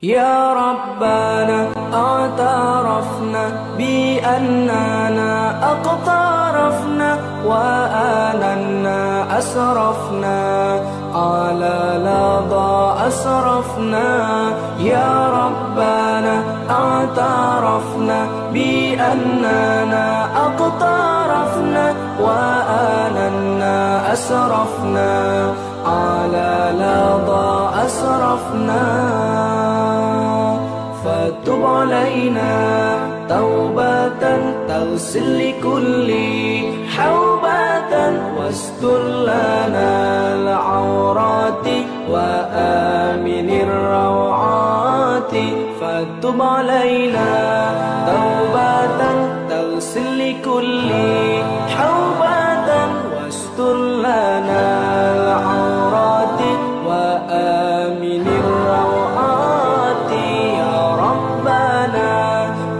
يا ربنا اعترفنا بأننا أقترفنا وآننا أسرفنا على لظى أسرفنا. يا ربنا اعترفنا بأننا أقترفنا وآننا أسرفنا على لظى أسرفنا. فتب علينا توبة تغسل لكل حوبة واستر لنا العورات وآمن الروعات. فتب علينا توبة تغسل لكل حوبة واستر لنا العورات وآمن الروعات. يا ربنا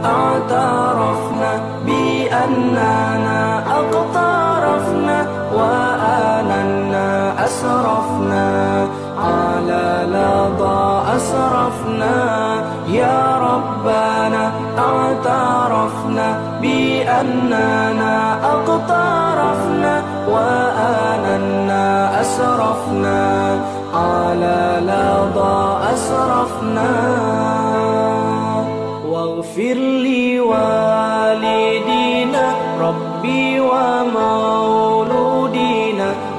اعترفنا بأننا أقترفنا وآننا أسرفنا على لظى أسرفنا. يا ربنا اعترفنا بأننا أقترفنا وآننا أسرفنا على لظى أسرفنا. واغفر لوالدينا ربي ومولودينا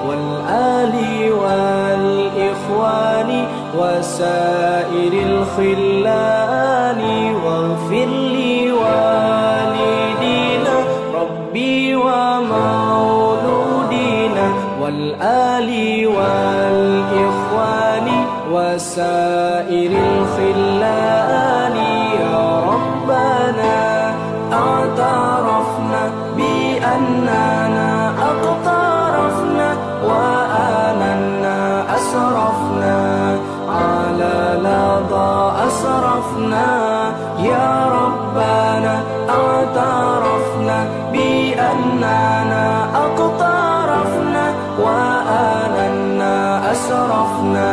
والآل والإخوان وسائر الخلان. واغفر لوالدينا ربي ومولودينا والآل والإخوان وسائر الخلان. يا ربنا اعترفنا بأننا أقترفنا وآننا أسرفنا على لظى أسرفنا. يا ربنا اعترفنا بأننا أقترفنا وآننا أسرفنا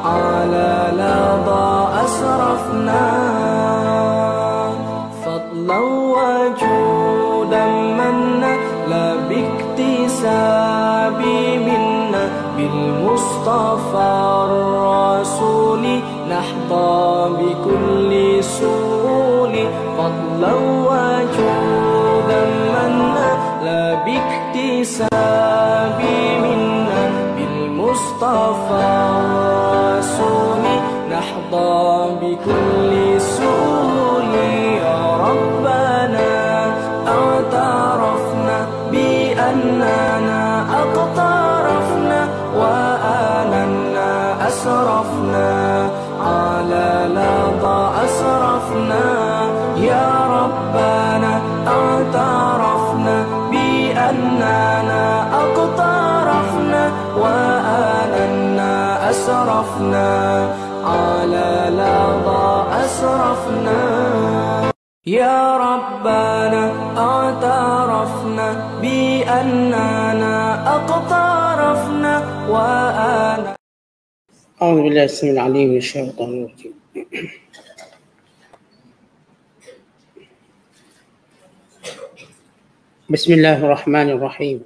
على لظى أسرفنا. فضلا وجودا منا لا باكتساب منا بالمصطفى الرسول نحظى بكل سول. فضلا وجودا منا لا باكتساب منا بالمصطفى الرسول نحظى بكل سول. يا ربنا اعترفنا بأننا أقترفنا وآننا أسرفنا على لظى أسرفنا. يا ربنا اعترفنا بأننا أقترفنا وآننا أسرفنا على لظى أسرفنا. يا ربنا اعترفنا بأننا أقترفنا وآننا. أعوذ بالله السميع العليم من الشيطان الرجيم. بسم الله الرحمن الرحيم.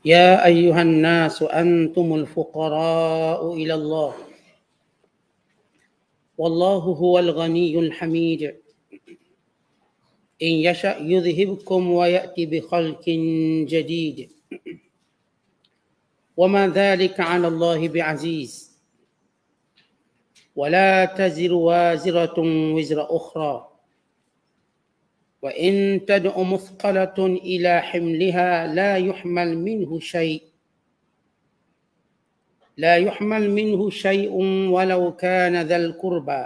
يا أيها الناس أنتم الفقراء إلى الله والله هو الغني الحميد إن يشأ يذهبكم ويأتي بخلق جديد وما ذلك على الله بعزيز ولا تزر وازرة وزر أخرى وإن تدع مثقلة إلى حملها لا يحمل منه شيء ولو كان ذا القربى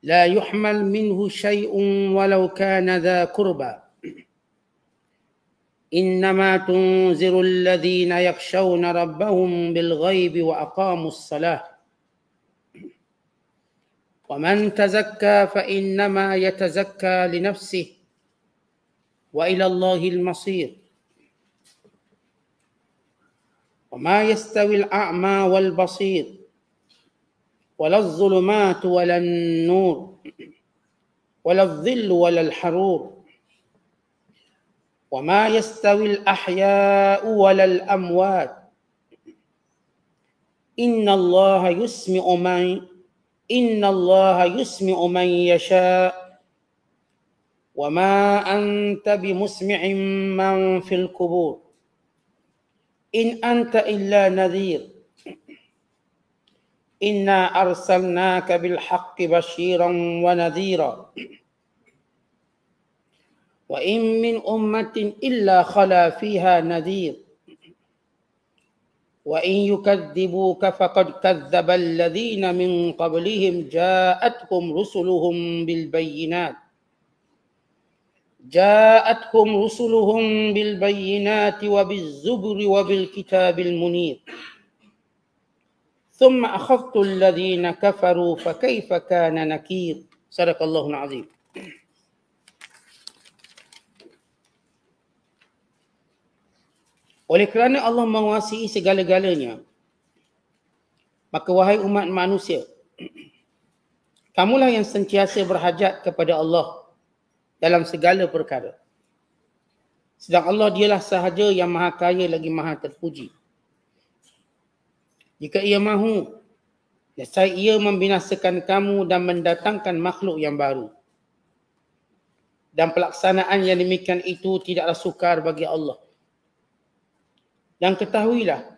لا يحمل منه شيء ولو كان ذا قربى إنما تنذر الذين يخشون ربهم بالغيب وأقاموا الصلاة ومن تزكى فإنما يتزكى لنفسه وإلى الله المصير وما يستوي الأعمى والبصير ولا الظلمات ولا النور ولا الظل ولا الحرور وما يستوي الأحياء ولا الأموات إن الله يسمع من يشاء وما أنت بمسمع من في القبور إن أنت إلا نذير إنا أرسلناك بالحق بشيرا ونذيرا وإن من أمة إلا خلا فيها نذير وإن يكذبوك فقد كذب الذين من قبلهم جاءتهم رسلهم بالبينات وبالزبر وبالكتاب المنير ثم أخذت الذين كفروا فكيف كان نكير. صدق الله العظيم. Oleh kerana Allah menguasai segala-galanya, maka wahai umat manusia, kamulah yang sentiasa berhajat kepada Allah dalam segala perkara. Sedang Allah dialah sahaja yang maha kaya lagi maha terpuji. Jika ia mahu, nescaya ia membinasakan kamu dan mendatangkan makhluk yang baru. Dan pelaksanaan yang demikian itu tidaklah sukar bagi Allah. Dan ketahuilah,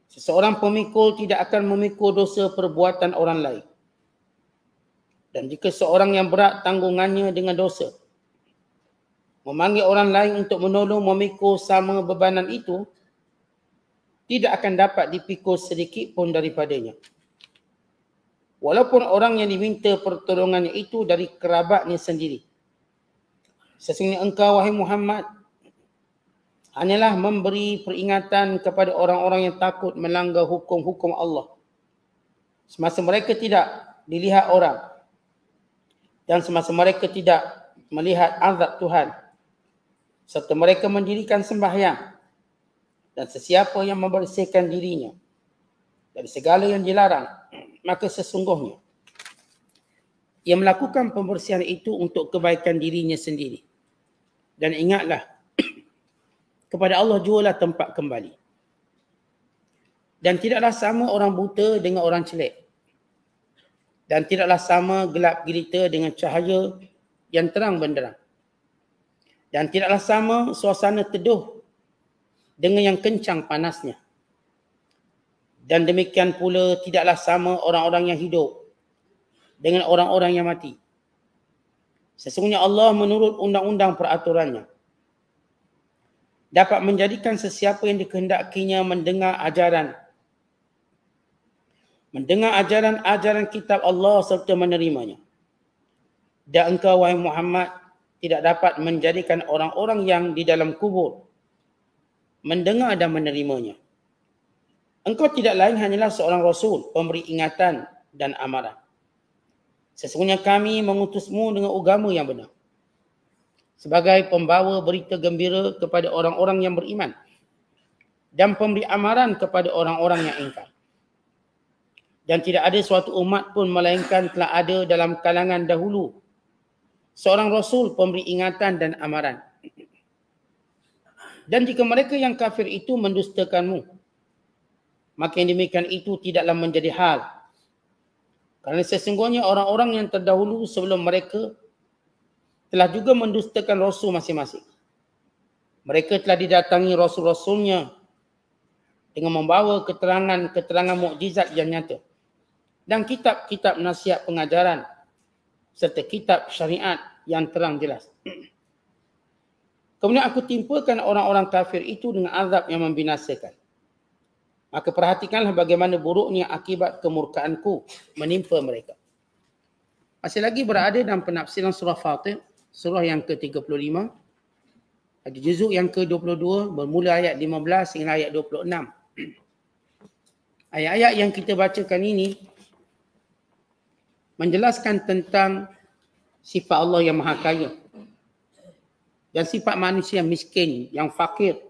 seseorang pemikul tidak akan memikul dosa perbuatan orang lain. Dan jika seorang yang berat tanggungannya dengan dosa, memanggil orang lain untuk menolong memikul sama bebanan itu, tidak akan dapat dipikul sedikit pun daripadanya. Walaupun orang yang diminta pertolongannya itu dari kerabatnya sendiri. Sesungguhnya engkau, wahai Muhammad, hanyalah memberi peringatan kepada orang-orang yang takut melanggar hukum-hukum Allah semasa mereka tidak dilihat orang dan semasa mereka tidak melihat azab Tuhan, serta mereka mendirikan sembahyang, dan sesiapa yang membersihkan dirinya dari segala yang dilarang, maka sesungguhnya ia melakukan pembersihan itu untuk kebaikan dirinya sendiri. Dan ingatlah, kepada Allah jualah tempat kembali. Dan tidaklah sama orang buta dengan orang celek. Dan tidaklah sama gelap gulita dengan cahaya yang terang benderang. Dan tidaklah sama suasana teduh dengan yang kencang panasnya. Dan demikian pula tidaklah sama orang-orang yang hidup dengan orang-orang yang mati. Sesungguhnya Allah menurut undang-undang peraturannya dapat menjadikan sesiapa yang dikehendakinya mendengar ajaran kitab Allah serta menerimanya. Dan engkau, wahai Muhammad, tidak dapat menjadikan orang-orang yang di dalam kubur mendengar dan menerimanya. Engkau tidak lain hanyalah seorang Rasul, pemberi ingatan dan amaran. Sesungguhnya kami mengutusmu dengan agama yang benar, sebagai pembawa berita gembira kepada orang-orang yang beriman dan pemberi amaran kepada orang-orang yang ingkar. Dan tidak ada suatu umat pun melainkan telah ada dalam kalangan dahulu seorang Rasul pemberi ingatan dan amaran. Dan jika mereka yang kafir itu mendustakanmu, maka yang demikian itu tidaklah menjadi hal. Kerana sesungguhnya orang-orang yang terdahulu sebelum mereka telah juga mendustakan Rasul masing-masing. Mereka telah didatangi Rasul-Rasulnya dengan membawa keterangan mukjizat yang nyata dan kitab-kitab nasihat pengajaran serta kitab syariat yang terang jelas. Kemudian aku timpakan orang-orang kafir itu dengan azab yang membinasakan. Maka perhatikanlah bagaimana buruknya akibat kemurkaanku menimpa mereka. Masih lagi berada dalam penafsiran surah Fatir, surah yang ke-35, ada juzuk yang ke-22, bermula ayat 15 hingga ayat 26. Ayat-ayat yang kita bacakan ini menjelaskan tentang sifat Allah yang maha kaya dan sifat manusia miskin, yang fakir,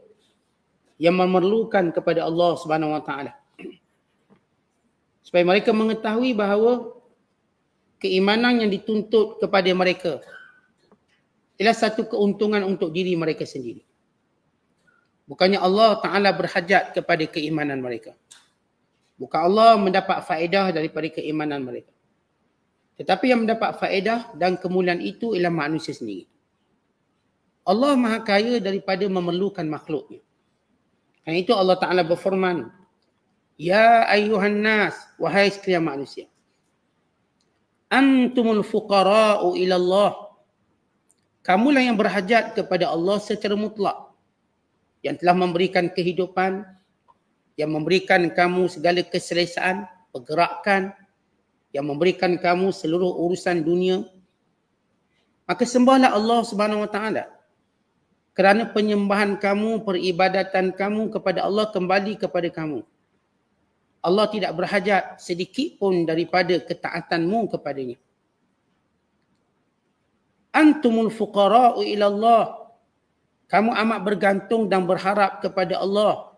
yang memerlukan kepada Allah Subhanahu Wa Taala. Supaya mereka mengetahui bahawa keimanan yang dituntut kepada mereka ialah satu keuntungan untuk diri mereka sendiri. Bukannya Allah Ta'ala berhajat kepada keimanan mereka. Bukan Allah mendapat faedah daripada keimanan mereka. Tetapi yang mendapat faedah dan kemuliaan itu ialah manusia sendiri. Allah Maha Kaya daripada memerlukan makhluknya. Karena itu Allah Ta'ala berfirman, Ya ayyuhan nas, wahai sekalian manusia. Antumul fuqara'u ila Allah. Kamulah yang berhajat kepada Allah secara mutlak. Yang telah memberikan kehidupan, yang memberikan kamu segala keselesaan, pergerakan, yang memberikan kamu seluruh urusan dunia. Maka sembahlah Allah Subhanahu Wa Taala. Kerana penyembahan kamu, peribadatan kamu kepada Allah kembali kepada kamu. Allah tidak berhajat sedikit pun daripada ketaatanmu kepadanya. Antumul fuqara'u ila Allah. Kamu amat bergantung dan berharap kepada Allah.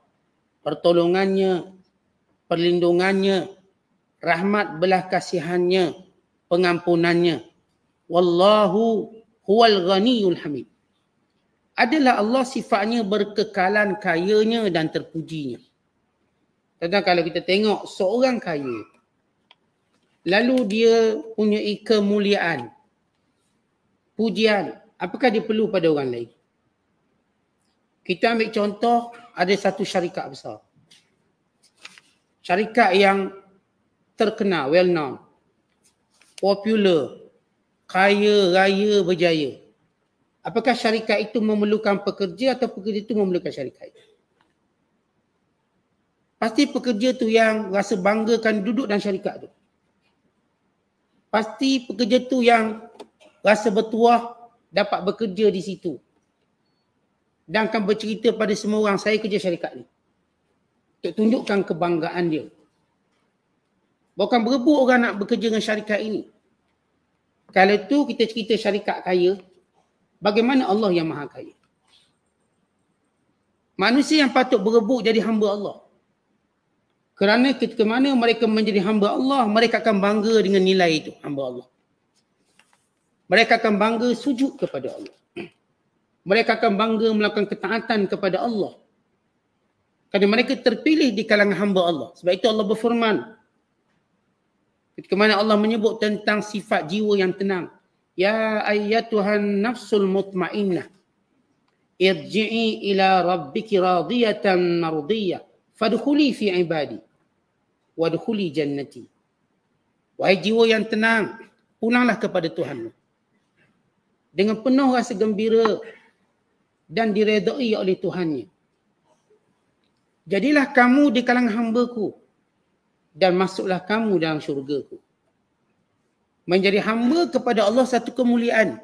Pertolongannya, perlindungannya, rahmat belas kasihannya, pengampunannya. Wallahu huwal ghaniyul hamid. Adalah Allah sifatnya berkekalan kayanya dan terpujinya. Tentang kalau kita tengok seorang kaya, lalu dia punya kemuliaan, pujian, apakah dia perlu pada orang lain? Kita ambil contoh, ada satu syarikat besar. Syarikat yang terkenal, well known, popular, kaya, raya, berjaya. Apakah syarikat itu memerlukan pekerja atau pekerja itu memerlukan syarikat itu? Pasti pekerja tu yang rasa banggakan duduk dalam syarikat tu. Pasti pekerja tu yang rasa bertuah dapat bekerja di situ. Dan akan bercerita pada semua orang, saya kerja syarikat ni. Untuk tunjukkan kebanggaan dia. Bukan berebut orang nak bekerja dengan syarikat ini. Kalau tu kita cerita syarikat kaya, bagaimana Allah yang maha kaya? Manusia yang patut berebut jadi hamba Allah. Kerana ketika mana mereka menjadi hamba Allah, mereka akan bangga dengan nilai itu, hamba Allah. Mereka akan bangga sujud kepada Allah. Mereka akan bangga melakukan ketaatan kepada Allah. Kerana mereka terpilih di kalangan hamba Allah. Sebab itu Allah berfirman. Ketika mana Allah menyebut tentang sifat jiwa yang tenang. Ya ayyatuhan nafsul mutmainnah. Irji'i ila rabbiki radiyatan mardiyah. Fadkhuli fi ibadi. Wadkhuli jannati. Wahai jiwa yang tenang. Pulanglah kepada Tuhanmu. Dengan penuh rasa gembira. Dan diredai oleh Tuhannya. Jadilah kamu di kalangan hamba-Ku dan masuklah kamu dalam syurga-Ku. Menjadi hamba kepada Allah satu kemuliaan.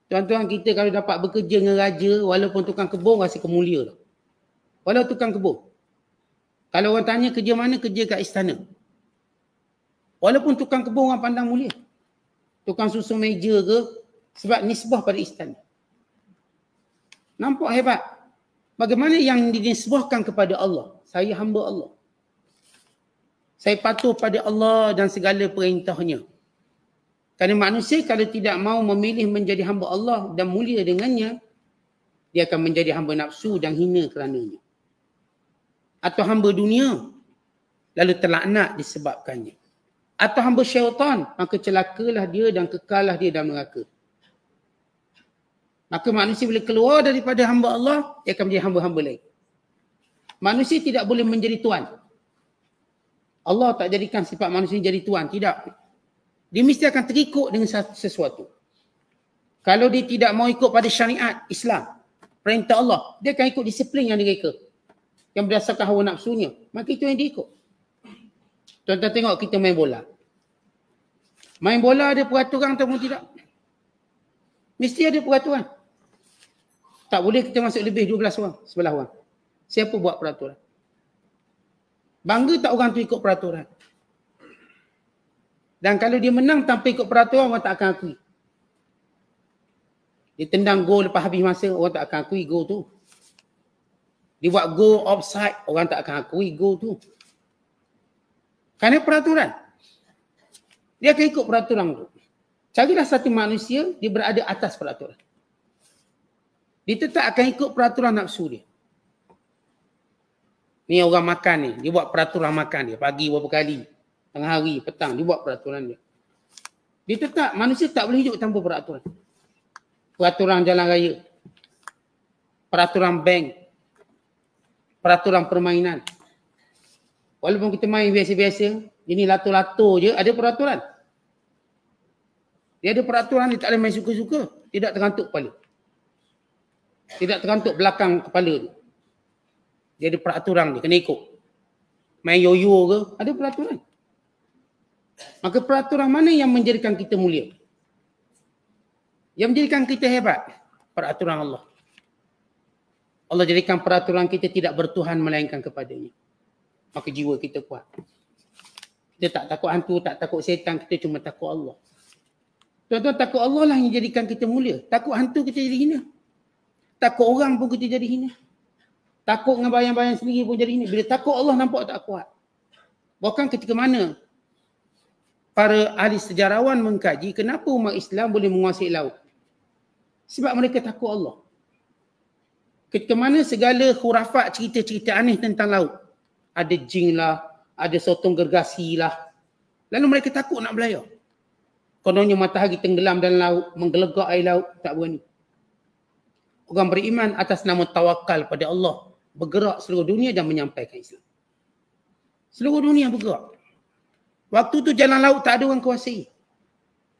Tuan-tuan kita kalau dapat bekerja dengan raja, walaupun tukang kebun rasa kemulia. Walau tukang kebun. Kalau orang tanya kerja mana, kerja kat istana. Walaupun tukang kebun orang pandang mulia. Tukang susun meja ke, sebab nisbah pada istana. Nampak hebat. Bagaimana yang dinisbahkan kepada Allah? Saya hamba Allah. Saya patuh pada Allah dan segala perintahnya. Kerana manusia kalau tidak mau memilih menjadi hamba Allah dan mulia dengannya, dia akan menjadi hamba nafsu dan hina kerananya. Atau hamba dunia, lalu terlaknat disebabkannya. Atau hamba syaitan, maka celakalah dia dan kekallah dia dalam neraka. Maka manusia bila keluar daripada hamba Allah, dia akan menjadi hamba-hamba lain. Manusia tidak boleh menjadi tuan. Allah tak jadikan sifat manusia jadi tuan. Tidak. Dia mesti akan terikut dengan sesuatu. Kalau dia tidak mau ikut pada syariat Islam, perintah Allah, dia akan ikut disiplin yang direka. Yang berdasarkan hawa nafsunya. Maka itu yang dia ikut. Tuan-tuan tengok kita main bola. Main bola ada peraturan ataupun tidak? Mesti ada peraturan. Tak boleh kita masuk lebih 12 orang, 11 orang. Siapa buat peraturan? Bangga tak orang tu ikut peraturan? Dan kalau dia menang tanpa ikut peraturan, orang tak akan akui. Dia tendang gol lepas habis masa, orang tak akan akui gol tu. Dia buat gol offside, orang tak akan akui gol tu. Kerana peraturan. Dia akan ikut peraturan tu. Carilah satu manusia, dia berada atas peraturan. Dia tetap akan ikut peraturan nafsu dia. Ni orang makan ni, dia buat peraturan makan dia. Pagi berapa kali, tengah hari, petang, dia buat peraturan dia. Dia tetap, manusia tak boleh hidup tanpa peraturan. Peraturan jalan raya. Peraturan bank. Peraturan permainan. Walaupun kita main biasa-biasa, ini lato-lato je, ada peraturan. Dia ada peraturan, dia tak boleh main suka-suka. Tidak tergantuk kepala. Tidak tergantuk belakang kepala tu. Dia ada peraturan dia, kena ikut. Main yoyo ke, ada peraturan. Maka peraturan mana yang menjadikan kita mulia? Yang menjadikan kita hebat? Peraturan Allah. Allah jadikan peraturan kita tidak bertuhan melainkan kepadanya. Maka jiwa kita kuat. Kita tak takut hantu, tak takut setan, kita cuma takut Allah. Tuan-tuan, takut Allah lah yang jadikan kita mulia. Takut hantu kita jadi hina. Takut orang pun kita jadi hina. Takut dengan bayang-bayang sendiri pun jadi hina. Bila takut Allah nampak tak kuat. Bahkan ketika mana para ahli sejarawan mengkaji kenapa umat Islam boleh menguasai laut. Sebab mereka takut Allah. Ketika mana segala khurafat cerita-cerita aneh tentang laut. Ada jin lah, ada sotong gergasi lah. Lalu mereka takut nak berlayar. Kononnya matahari tenggelam dalam laut, menggelegak air laut, tak berani. Orang beriman atas nama tawakal pada Allah, bergerak seluruh dunia dan menyampaikan Islam. Seluruh dunia bergerak. Waktu tu jalan laut tak ada orang kuasai.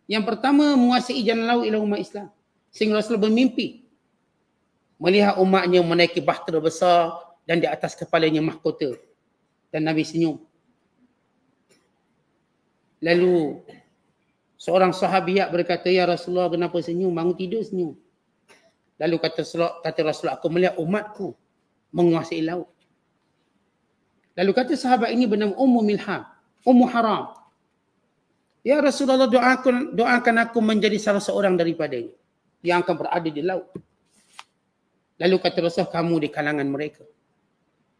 Yang pertama menguasai jalan laut ialah umat Islam. Sehingga Rasulullah bermimpi melihat umatnya menaiki bahtera besar dan di atas kepalanya mahkota. Dan Nabi senyum. Lalu seorang sahabiat berkata, "Ya Rasulullah, kenapa senyum? Bangun tidur senyum." Lalu kata Rasulullah, "Aku melihat umatku menguasai laut." Lalu kata sahabat ini bernama Ummu Milham, Ummu Haram. "Ya Rasulullah, doakan aku menjadi salah seorang daripadanya yang akan berada di laut." Lalu kata Rasulullah, "Kamu di kalangan mereka."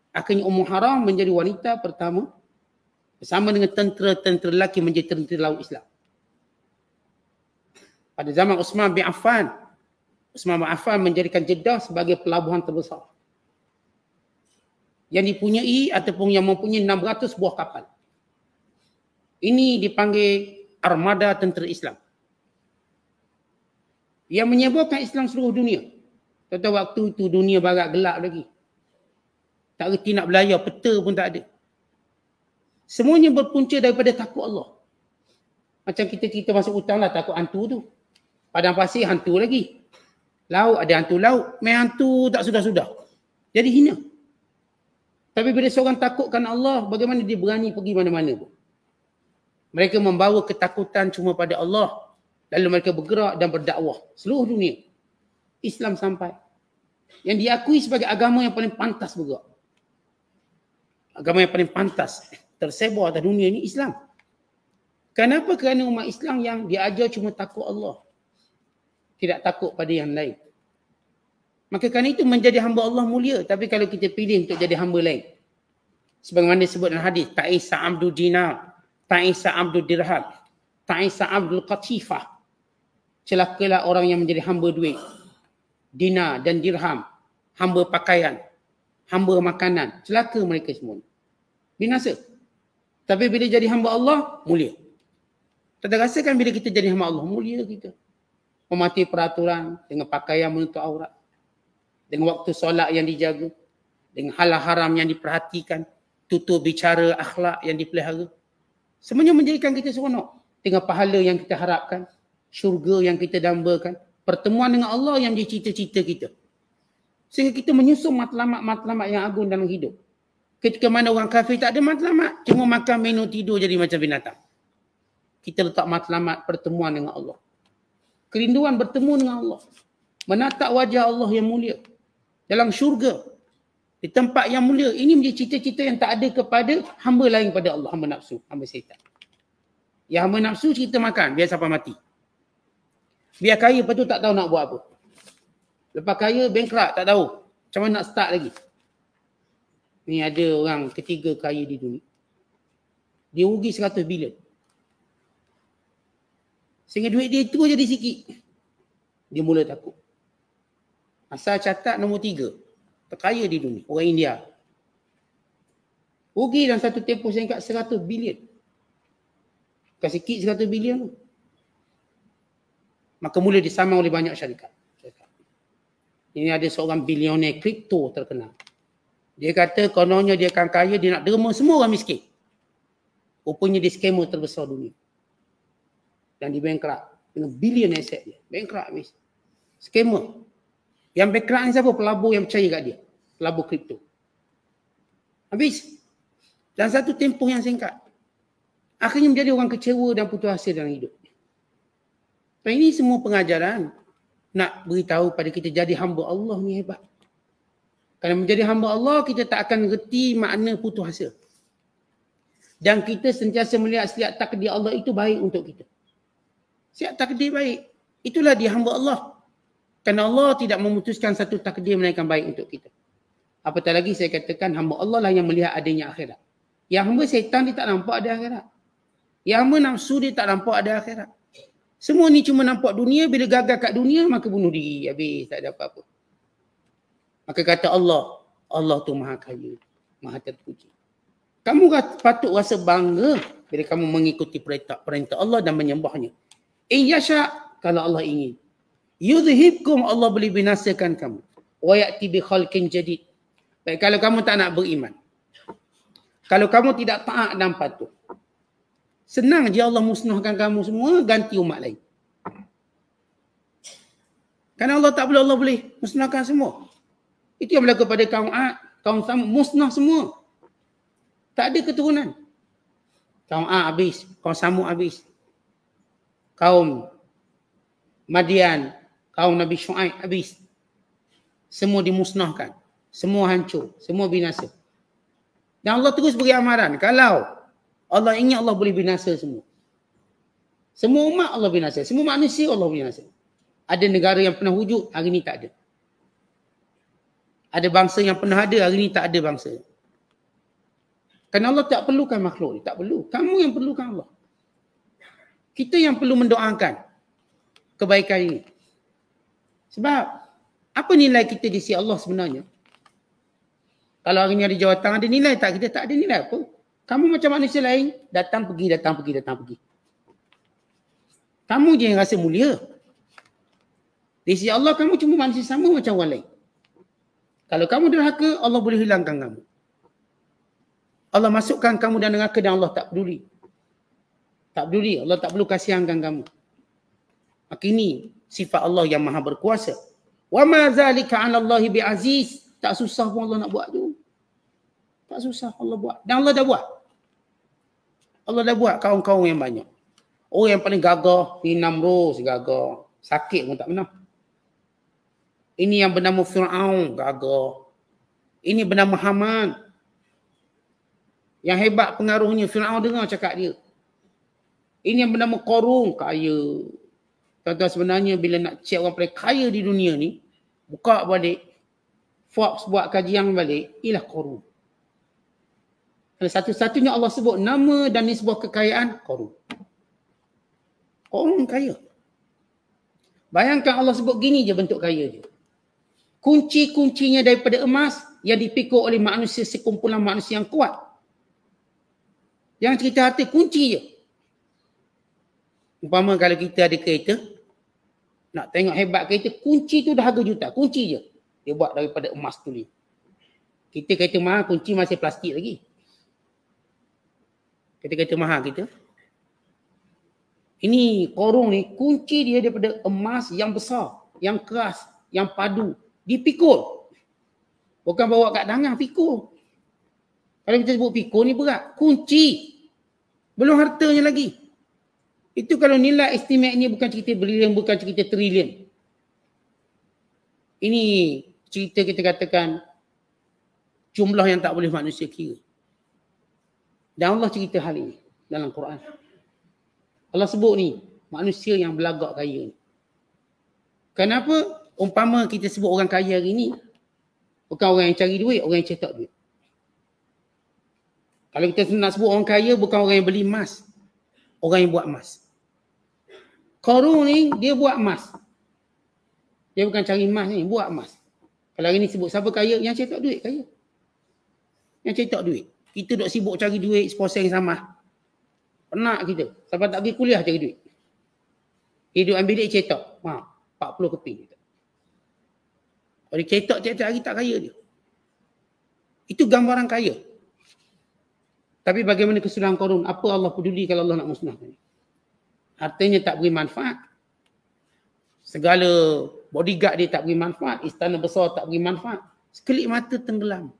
Akhirnya Ummu Haram menjadi wanita pertama bersama dengan tentera-tentera lelaki menjadi tentera laut Islam. Pada zaman Uthman bin Affan, Uthman bin Affan menjadikan Jeddah sebagai pelabuhan terbesar yang dipunyai ataupun yang mempunyai 600 buah kapal. Ini dipanggil armada tentera Islam yang menyebarkan Islam seluruh dunia. Tentu waktu itu dunia barat gelap lagi. Tak reti nak belayar, peta pun tak ada. Semuanya berpunca daripada takut Allah. Macam kita masuk hutan lah, takut hantu tu. Padang pasir hantu lagi. Laut ada hantu laut. Main hantu tak sudah-sudah. Jadi hina. Tapi bila seorang takutkan Allah, bagaimana dia berani pergi mana-mana pun. Mereka membawa ketakutan cuma pada Allah. Lalu mereka bergerak dan berdakwah. Seluruh dunia. Islam sampai. Yang diakui sebagai agama yang paling pantas bergerak. Agama yang paling pantas tersebar atas dunia ini Islam. Kenapa? Kerana umat Islam yang diajar cuma takut Allah. Tidak takut pada yang lain. Maka kerana itu menjadi hamba Allah mulia. Tapi kalau kita pilih untuk jadi hamba lain. Sebagaimana disebut dalam hadis. Ta'isa abdul dinar. Ta'isa abdul dirham. Ta'isa abdul qatifah. Celakalah orang yang menjadi hamba duit. Dinar dan dirham. Hamba pakaian. Hamba makanan. Celaka mereka semua. Binasa. Tapi bila jadi hamba Allah, mulia. Tak rasakan bila kita jadi hamba Allah, mulia kita. Mematuhi peraturan dengan pakaian menutup aurat. Dengan waktu solat yang dijaga. Dengan hal haram yang diperhatikan. Tutur bicara akhlak yang dipelihara. Semuanya menjadikan kita seronok. Dengan pahala yang kita harapkan. Syurga yang kita dambakan. Pertemuan dengan Allah yang menjadi cita-cita kita. Sehingga kita menyusun matlamat-matlamat yang agung dalam hidup. Ketika mana orang kafir tak ada matlamat. Cuma makan, minum, tidur jadi macam binatang. Kita letak matlamat pertemuan dengan Allah. Kerinduan bertemu dengan Allah. Menatap wajah Allah yang mulia. Dalam syurga. Di tempat yang mulia. Ini menjadi cita-cita yang tak ada kepada hamba lain pada Allah. Hamba nafsu, hamba syaitan. Yang hamba nafsu kita makan. Biar sampai mati. Biar kaya lepas tu tak tahu nak buat apa. Lepas kaya bankrupt tak tahu. Macam mana nak start lagi. Ni ada orang ketiga kaya di dunia. Dia rugi 100 bilion. Sehingga duit dia tu jadi sikit. Dia mula takut. Asal catat nombor 3. Terkaya di dunia. Orang India. Rugi dalam satu tempoh singkat 100 bilion. Bukan sikit 100 bilion tu. Maka mula disamang oleh banyak syarikat. Ini ada seorang bilioner kripto terkenal. Dia kata kononnya dia akan kaya, dia nak derma semua orang miskin. Rupanya dia scammer terbesar dunia. Dan dia bankrupt dengan bilion aset dia. Bankrupt habis. Scammer. Yang bankrupt ni siapa? Pelabur yang percaya kat dia. Pelabur kripto. Habis. Dalam satu tempoh yang singkat. Akhirnya menjadi orang kecewa dan putus asa dalam hidup. Dan ini semua pengajaran nak beritahu pada kita jadi hamba Allah ni hebat. Kalau menjadi hamba Allah, kita tak akan reti makna putus asa. Dan kita sentiasa melihat setiap takdir Allah itu baik untuk kita. Setiap takdir baik. Itulah dia hamba Allah. Kerana Allah tidak memutuskan satu takdir melainkan baik untuk kita. Apatah lagi saya katakan hamba Allah lah yang melihat adanya akhirat. Yang hamba syaitan dia tak nampak ada akhirat. Yang hamba nafsu dia tak nampak ada akhirat. Semua ni cuma nampak dunia, bila gagal kat dunia maka bunuh diri. Habis tak ada apa-apa. Maka kata Allah, Allah tu maha kaya, maha terpuji. Kamu patut rasa bangga bila kamu mengikuti perintah Allah dan menyembahnya. In yasha, kalau Allah ingin. Yudhibkum, Allah boleh binasakan kamu. Wa ya'ti bi khalqin jadid. Baik, kalau kamu tak nak beriman. Kalau kamu tidak taat dan patuh. Senang je Allah musnahkan kamu semua, ganti umat lain. Kerana Allah tak boleh, Allah boleh musnahkan semua. Itu yang berlaku pada kaum Ad, kaum Samud, musnah semua. Tak ada keturunan. Kaum Ad habis, kaum Samud habis. Kaum Madian, kaum Nabi Syuaib habis. Semua dimusnahkan. Semua hancur, semua binasa. Dan Allah terus beri amaran, kalau Allah ingin, Allah boleh binasa semua. Semua umat Allah binasa, semua manusia Allah binasa. Ada negara yang pernah wujud, hari ini tak ada. Ada bangsa yang pernah ada, hari ini tak ada bangsa. Kerana Allah tak perlukan makhluk ni, tak perlu. Kamu yang perlukan Allah. Kita yang perlu mendoakan kebaikan ini. Sebab apa nilai kita di sisi Allah sebenarnya? Kalau hari ni ada jawatan, ada nilai tak? Kita tak ada nilai apa. Kamu macam manusia lain, datang pergi, datang pergi, datang pergi. Kamu je yang rasa mulia. Di sisi Allah, kamu cuma manusia sama macam orang lain. Kalau kamu derhaka, Allah boleh hilangkan kamu. Allah masukkan kamu dalam neraka dan Allah tak peduli. Tak peduli, Allah tak perlu kasihankan kamu. Maka ini sifat Allah yang maha berkuasa. Wa ma zalika 'ala Allahi bi'aziz. Tak susah pun Allah nak buat tu. Tak susah Allah buat. Dan Allah dah buat. Allah dah buat kaum-kaum yang banyak. Orang yang paling gagah, ni Namrud gagah. Sakit pun tak pernah. Ini yang bernama Fir'aun gagah. Ini bernama Haman. Yang hebat pengaruhnya, Fir'aun dengar cakap dia. Ini yang bernama Qarun, kaya. Tuan-tuan, sebenarnya bila nak cek orang paling kaya di dunia ni, buka balik, Forbes buat kajian balik, ialah Qarun. Satu-satunya Allah sebut nama dan nisbah kekayaan, Qarun. Qarun kaya. Bayangkan Allah sebut gini je bentuk kaya dia. Kunci-kuncinya daripada emas yang dipikul oleh manusia, sekumpulan manusia yang kuat. Yang cerita hati, kunci je. Umpama kalau kita ada kereta, nak tengok hebat kereta, kunci tu dah harga juta. Kunci je. Dia buat daripada emas tu ni. Kita kereta mahal, kunci masih plastik lagi. Kereta-kereta mahal kita. Ini Qarun ni, kunci dia daripada emas yang besar, yang keras, yang padu. Dipikul. Bukan bawa kat tangan, pikul. Kalau kita sebut pikul ni berat. Kunci. Belum hartanya lagi. Itu kalau nilai estimate ni bukan cerita bilion, bukan cerita trilion. Ini cerita kita katakan jumlah yang tak boleh manusia kira. Dan Allah cerita hal ini dalam Quran. Allah sebut ni, manusia yang belagak kaya ni. Kenapa? Umpama kita sebut orang kaya hari ni, bukan orang yang cari duit, orang yang cetak duit. Kalau kita nak sebut orang kaya, bukan orang yang beli emas. Orang yang buat emas. Qarun ni, dia buat emas. Dia bukan cari emas ni, buat emas. Kalau hari ni sebut siapa kaya, yang cetak duit kaya. Yang cetak duit. Kita duk sibuk cari duit, seposeng sama. Penat kita. Sampai tak pergi kuliah cari duit. Hidup ambil duit cetak. 40 keping. Kalau dia cetak tiap-tiap hari tak kaya dia. Itu gambaran kaya. Tapi bagaimana kesalahan Qarun? Apa Allah peduli kalau Allah nak musnahkan? Hartanya tak beri manfaat. Segala bodyguard dia tak beri manfaat. Istana besar tak beri manfaat. Sekelip mata tenggelam.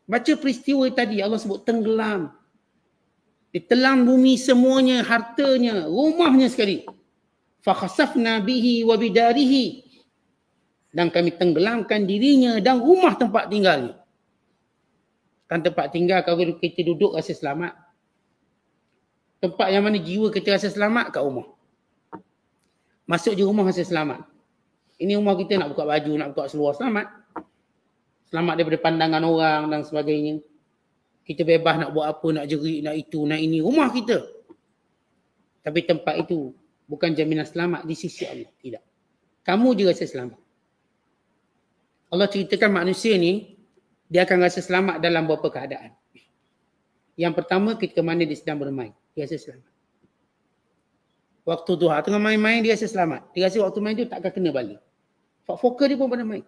Baca peristiwa tadi, Allah sebut tenggelam. Ditelan bumi semuanya, hartanya, rumahnya sekali. Fakhasafna bihi wa bidarihi. Dan kami tenggelamkan dirinya dan rumah tempat tinggalnya. Kan tempat tinggal kalau kita duduk rasa selamat. Tempat yang mana jiwa kita rasa selamat kat rumah. Masuk je rumah rasa selamat. Ini rumah kita nak buka baju, nak buka seluar, selamat. Selamat daripada pandangan orang dan sebagainya. Kita bebas nak buat apa, nak jerit, nak itu, nak ini. Rumah kita. Tapi tempat itu bukan jaminan selamat di sisi Allah. Tidak. Kamu je rasa selamat. Allah ceritakan manusia ni, dia akan rasa selamat dalam beberapa keadaan. Yang pertama, ketika mana dia sedang bermain. Dia rasa selamat. Waktu duha, tengah main-main, dia rasa selamat. Dia rasa waktu main tu tak akan kena balik. Fokus dia pun pada main.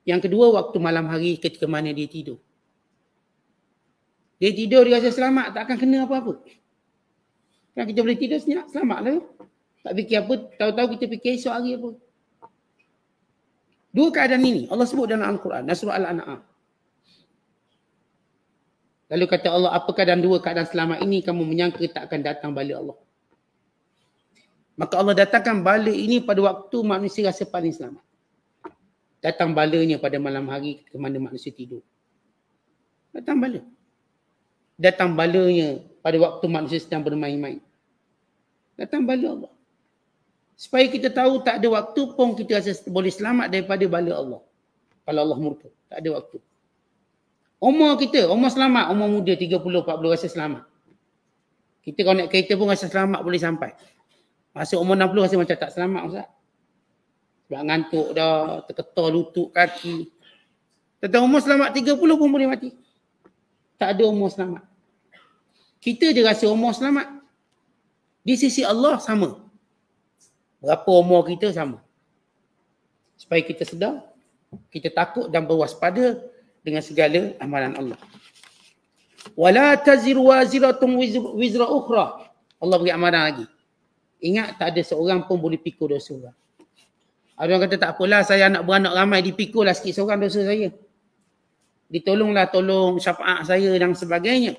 Yang kedua, waktu malam hari ketika mana dia tidur. Dia tidur, dia rasa selamat, tak akan kena apa-apa. Kan kita boleh tidur senyap, selamat lah. Tak fikir apa, tahu-tahu kita fikir esok hari apa. Dua keadaan ini Allah sebut dalam Al-Quran, Surah Al-An'am. Lalu kata Allah, apakah dalam dua keadaan selamat ini kamu menyangka tak akan datang bala Allah? Maka Allah datangkan bala ini pada waktu manusia rasa paling selamat. Datang balanya pada malam hari ke mana manusia tidur. Datang bala. Datang balanya pada waktu manusia sedang bermain-main. Datang bala Allah. Supaya kita tahu tak ada waktu pun kita rasa boleh selamat daripada bala Allah. Kalau Allah murka. Tak ada waktu. Umur kita, umur selamat. Umur muda 30, 40 rasa selamat. Kita kalau naik kereta pun rasa selamat boleh sampai. Masuk umur 60 rasa macam tak selamat Ustaz. Sebab ngantuk dah, terketar lutut, kaki. Tentang umur selamat 30 pun boleh mati. Tak ada umur selamat. Kita je rasa umur selamat. Di sisi Allah sama. Berapa umur kita sama. Supaya kita sedar, kita takut dan berwaspada dengan segala amalan Allah. Wala taziru waziratun wizra ukhra. Allah beri amaran lagi. Ingat tak ada seorang pun boleh pikul dosa orang. Ada orang kata tak apalah, saya anak beranak ramai, dipikul lah sikit seorang dosa saya. Ditolonglah, tolong syafaat saya dan sebagainya.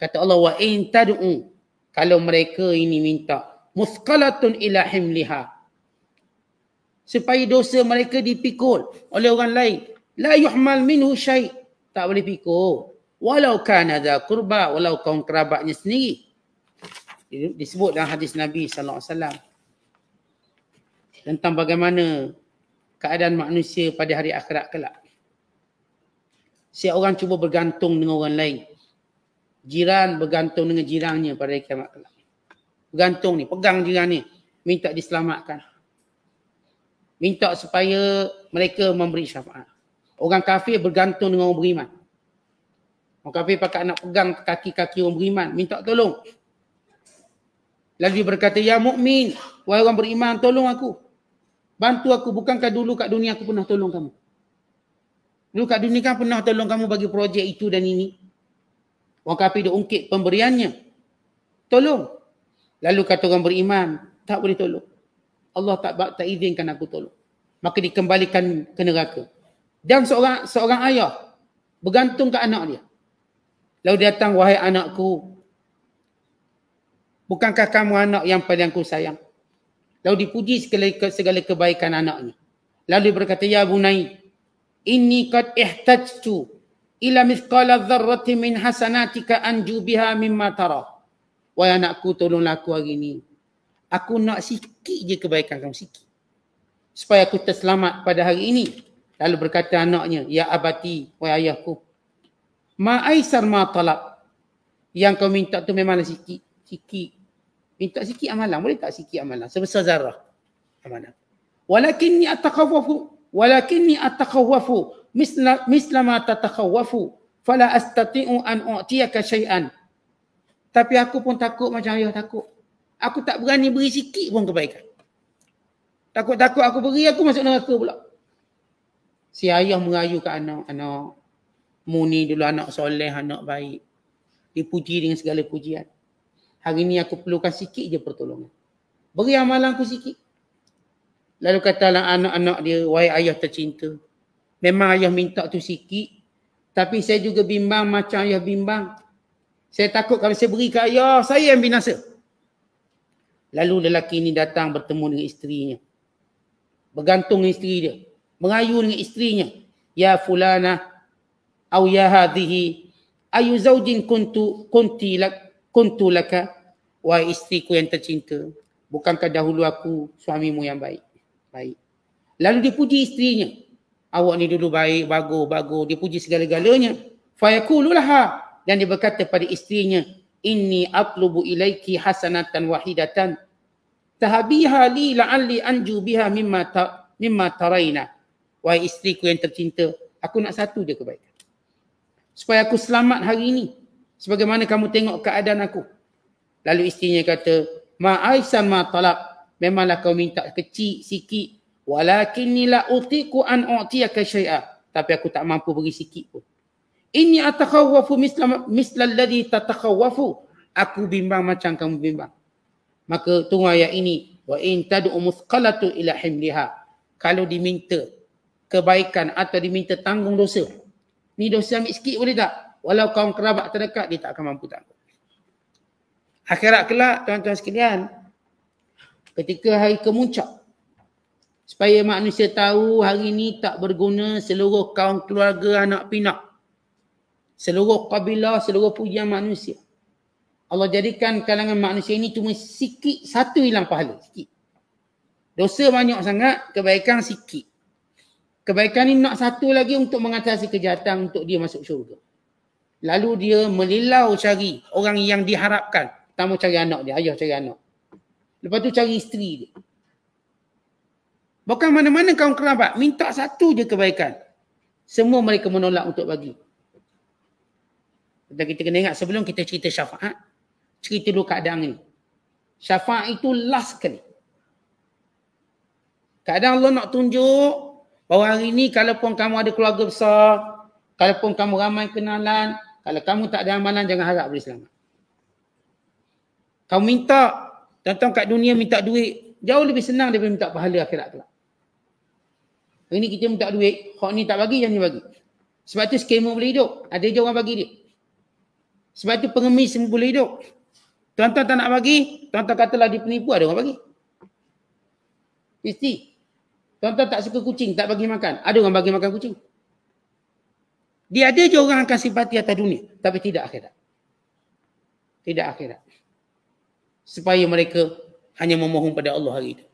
Kata Allah, wa in tad'u, kalau mereka ini minta muthqalatun ila himliha, supaya dosa mereka dipikul oleh orang lain, la yuhmal minhu syai', tak boleh pikul. Walau kana dha qurba, walau kaum kerabatnya sendiri. Disebut dalam hadis Nabi SAW tentang bagaimana keadaan manusia pada hari akhirat kelak. Setiap orang cuba bergantung dengan orang lain. Jiran bergantung dengan jirannya pada hari kiamat kelak. Bergantung ni, pegang jiran ni, minta diselamatkan. Minta supaya mereka memberi syafaat. Orang kafir bergantung dengan orang beriman. Orang kafir pakai nak pegang kaki-kaki orang beriman, minta tolong. Lalu dia berkata, ya mukmin, wahai orang beriman, tolong aku. Bantu aku, bukankah dulu kat dunia aku pernah tolong kamu? Dulu kat dunia kan pernah tolong kamu bagi projek itu dan ini. Orang kafir dia ungkit pemberiannya. Tolong. Lalu kata orang beriman, tak boleh tolong. Allah tak izinkan aku tolong. Maka dikembalikan ke neraka. Dan seorang ayah bergantung ke anak dia. Lalu datang, wahai anakku, bukankah kamu anak yang paling aku sayang? Lalu dipuji segala kebaikan anaknya. Lalu dia berkata, ya bunai, inni qad ihtajtu ila mithqala dzarrati min hasanatika anju biha mimma tara. Wahai anakku, tolonglah aku hari ini. Aku nak sikit je kebaikan kamu, sikit. Supaya aku terselamat pada hari ini. Lalu berkata anaknya, ya abati, wahai ayahku, Ma aisar ma talab. Yang kau minta tu memanglah sikit. Sikit. Minta sikit amalan. Boleh tak sikit amalan? Sebesar zarah amalan. Walakinni atakhawafu misla ma tatakhawafu fala astati'u an u'tiyaka syai'an. Tapi aku pun takut macam ayah takut. Aku tak berani beri sikit pun kebaikan. Takut-takut aku beri, aku masuk neraka pula. Si ayah merayu ke anak-anak. Mu ni dulu anak soleh, anak baik. Dipuji dengan segala pujian. Hari ni aku perlukan sikit je pertolongan. Beri amalan aku sikit. Lalu katalah anak-anak dia, wahai ayah tercinta. Memang ayah minta tu sikit. Tapi saya juga bimbang macam ayah bimbang. Saya takut kalau saya beri ke ayah, saya yang binasa. Lalu lelaki ini datang bertemu dengan isterinya. Bergantung dengan isteri dia. Merayu dengan isterinya. Ya fulana, au ya hadhihi, ayu zaujin kuntu laka. Wahai isteriku yang tercinta. Bukankah dahulu aku suamimu yang baik? Baik. Lalu dipuji isterinya. Awak ni dulu baik, bagus. Dia puji segala-galanya. Fayaqulu laha. Dan dia berkata pada isterinya, inni atlubu ilaiki hasanatan wahidatan. Tahabiha li la'alli anju biha mimma taraina. Wahai isteriku yang tercinta, aku nak satu je kebaikan. Supaya aku selamat hari ini. Sebagaimana kamu tengok keadaan aku. Lalu isterinya kata, ma'aisan ma talab. Memanglah kau minta kecil, sikit. Walakinni la utiku an u'tiyaka syai'a. Tapi aku tak mampu beri sikit pun. Inni atakhawafu misla alladhi tatakhawafu. Aku bimbang macam kamu bimbang. Maka tunggu ayat ini. Wa in tad'u muthqalatu ila himliha. Kalau diminta kebaikan atau diminta tanggung dosa. Ni dosa ambil sikit boleh tak? Walau kaum kerabat terdekat, dia tak akan mampu tanggung. Akhirat kelak, tuan-tuan sekalian. Ketika hari kemuncak. Supaya manusia tahu hari ini tak berguna seluruh kaum keluarga anak pinak. Seluruh kabilah, seluruh pujian manusia. Allah jadikan kalangan manusia ini cuma sikit, satu hilang pahala. Sikit. Dosa banyak sangat, kebaikan sikit. Kebaikan ini nak satu lagi untuk mengatasi kejahatan untuk dia masuk syurga. Lalu dia melilau cari orang yang diharapkan. Pertama cari anak dia, ayah cari anak. Lepas tu cari isteri dia. Bukan mana-mana kaum kerabat, minta satu je kebaikan. Semua mereka menolak untuk bagi. Dan kita kena ingat sebelum kita cerita syafaat, cerita dulu keadaan ini. Syafaat itu last sekali. Kadang Allah nak tunjuk bahawa hari ini kalaupun kamu ada keluarga besar, kalaupun kamu ramai kenalan, kalau kamu tak ada amalan jangan harap boleh selamat. Kamu minta, tuan-tuan kat dunia minta duit, jauh lebih senang daripada minta pahala akhirat kelak. Hari ni kita minta duit, hak ni tak bagi, yang ni bagi. Sebab tu skema boleh hidup. Ada je orang bagi dia. Sebab tu pengemis semua boleh hidup. Tuan-tuan tak nak bagi, tuan-tuan katalah dia penipu, ada orang bagi. Mesti. Tuan-tuan tak suka kucing, tak bagi makan. Ada orang bagi makan kucing. Dia ada je orang akan simpati atas dunia. Tapi tidak akhirat. Tidak akhirat. Supaya mereka hanya memohon pada Allah hari itu.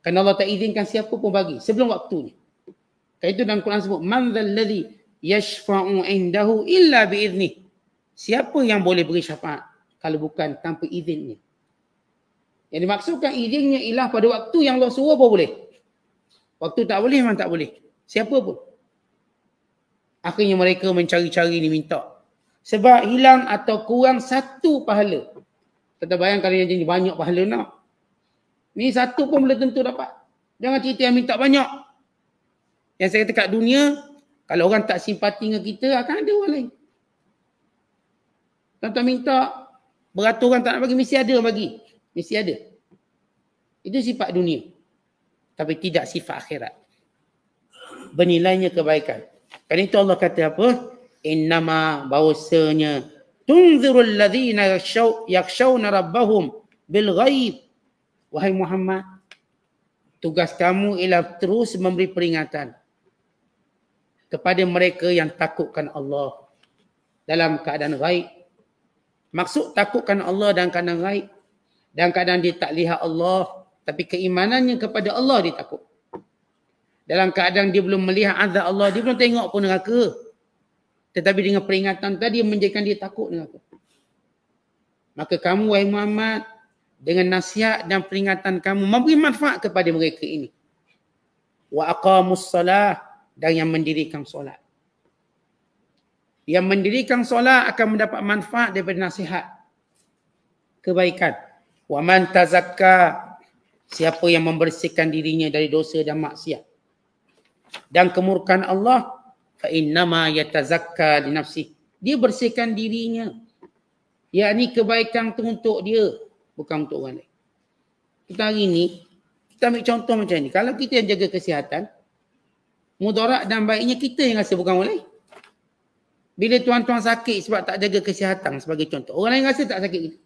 Kerana Allah tak izinkan siapa pun bagi sebelum waktunya. Kerana itu dalam Quran sebut, man dzalladzi yashfa'u 'indahu illa bi'idnih. Siapa yang boleh beri syafaat kalau bukan tanpa izinnya? Yang dimaksudkan izinnya ialah pada waktu yang Allah suruh pun boleh. Waktu tak boleh memang tak boleh. Siapa pun. Akhirnya mereka mencari-cari ni minta. Sebab hilang atau kurang satu pahala. Kita bayang kalau yang jadi banyak pahala nak. Ni satu pun belum tentu dapat. Jangan cerita yang minta banyak. Yang saya kata kat dunia, kalau orang tak simpati dengan kita, akan ada orang lain. Tuan-tuan minta, beratus orang tak nak bagi, mesti ada orang bagi. Mesti ada. Itu sifat dunia. Tapi tidak sifat akhirat. Bernilainya kebaikan. Kerana itu Allah kata apa? Innama bahawasanya tunzirul ladhina yakshawna rabbahum bil ghaib. Wahai Muhammad, tugas kamu ialah terus memberi peringatan kepada mereka yang takutkan Allah dalam keadaan ghaib. Maksud takutkan Allah dalam keadaan ghaib, dalam keadaan dia tak lihat Allah, tapi keimanannya kepada Allah dia takut. Dalam keadaan dia belum melihat azab Allah, dia belum tengok pun neraka. Tetapi dengan peringatan tadi menjadikan dia takut dengan aku. Maka kamu wahai Muhammad, dengan nasihat dan peringatan kamu memberi manfaat kepada mereka ini. Wa aqamus salah, dan yang mendirikan solat. Yang mendirikan solat akan mendapat manfaat daripada nasihat kebaikan. Wa man tazakka, siapa yang membersihkan dirinya dari dosa dan maksiat dan kemurkaan Allah, fa innama yatazakka li nafsihi, dia bersihkan dirinya. Yakni kebaikan tu untuk dia, bukan untuk orang lain. Kita hari ni, kita ambil contoh macam ni. Kalau kita yang jaga kesihatan, mudarat dan baiknya kita yang rasa, bukan orang lain. Bila tuan-tuan sakit sebab tak jaga kesihatan sebagai contoh, orang lain rasa tak sakit kita.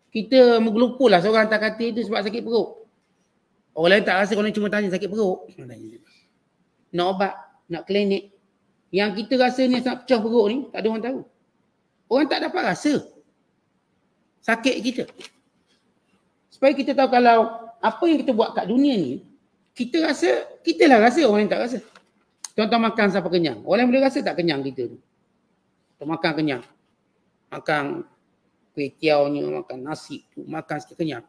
Kita menggelupulah seorang hantar kata itu sebab sakit perut. Orang lain tak rasa, orang lain cuma tanya sakit perut. Nak obat, nak klinik. Yang kita rasa ni nak pecah perut ni, tak ada orang tahu. Orang tak dapat rasa sakit kita. Supaya kita tahu kalau apa yang kita buat kat dunia ni, kita rasa, kita lah rasa, orang lain tak rasa. Tuan-tuan makan sampai kenyang. Orang lain boleh rasa tak kenyang kita tu. Kita makan kenyang. Makan kuih tiaunya, makan nasi tu, makan sikit kenyang.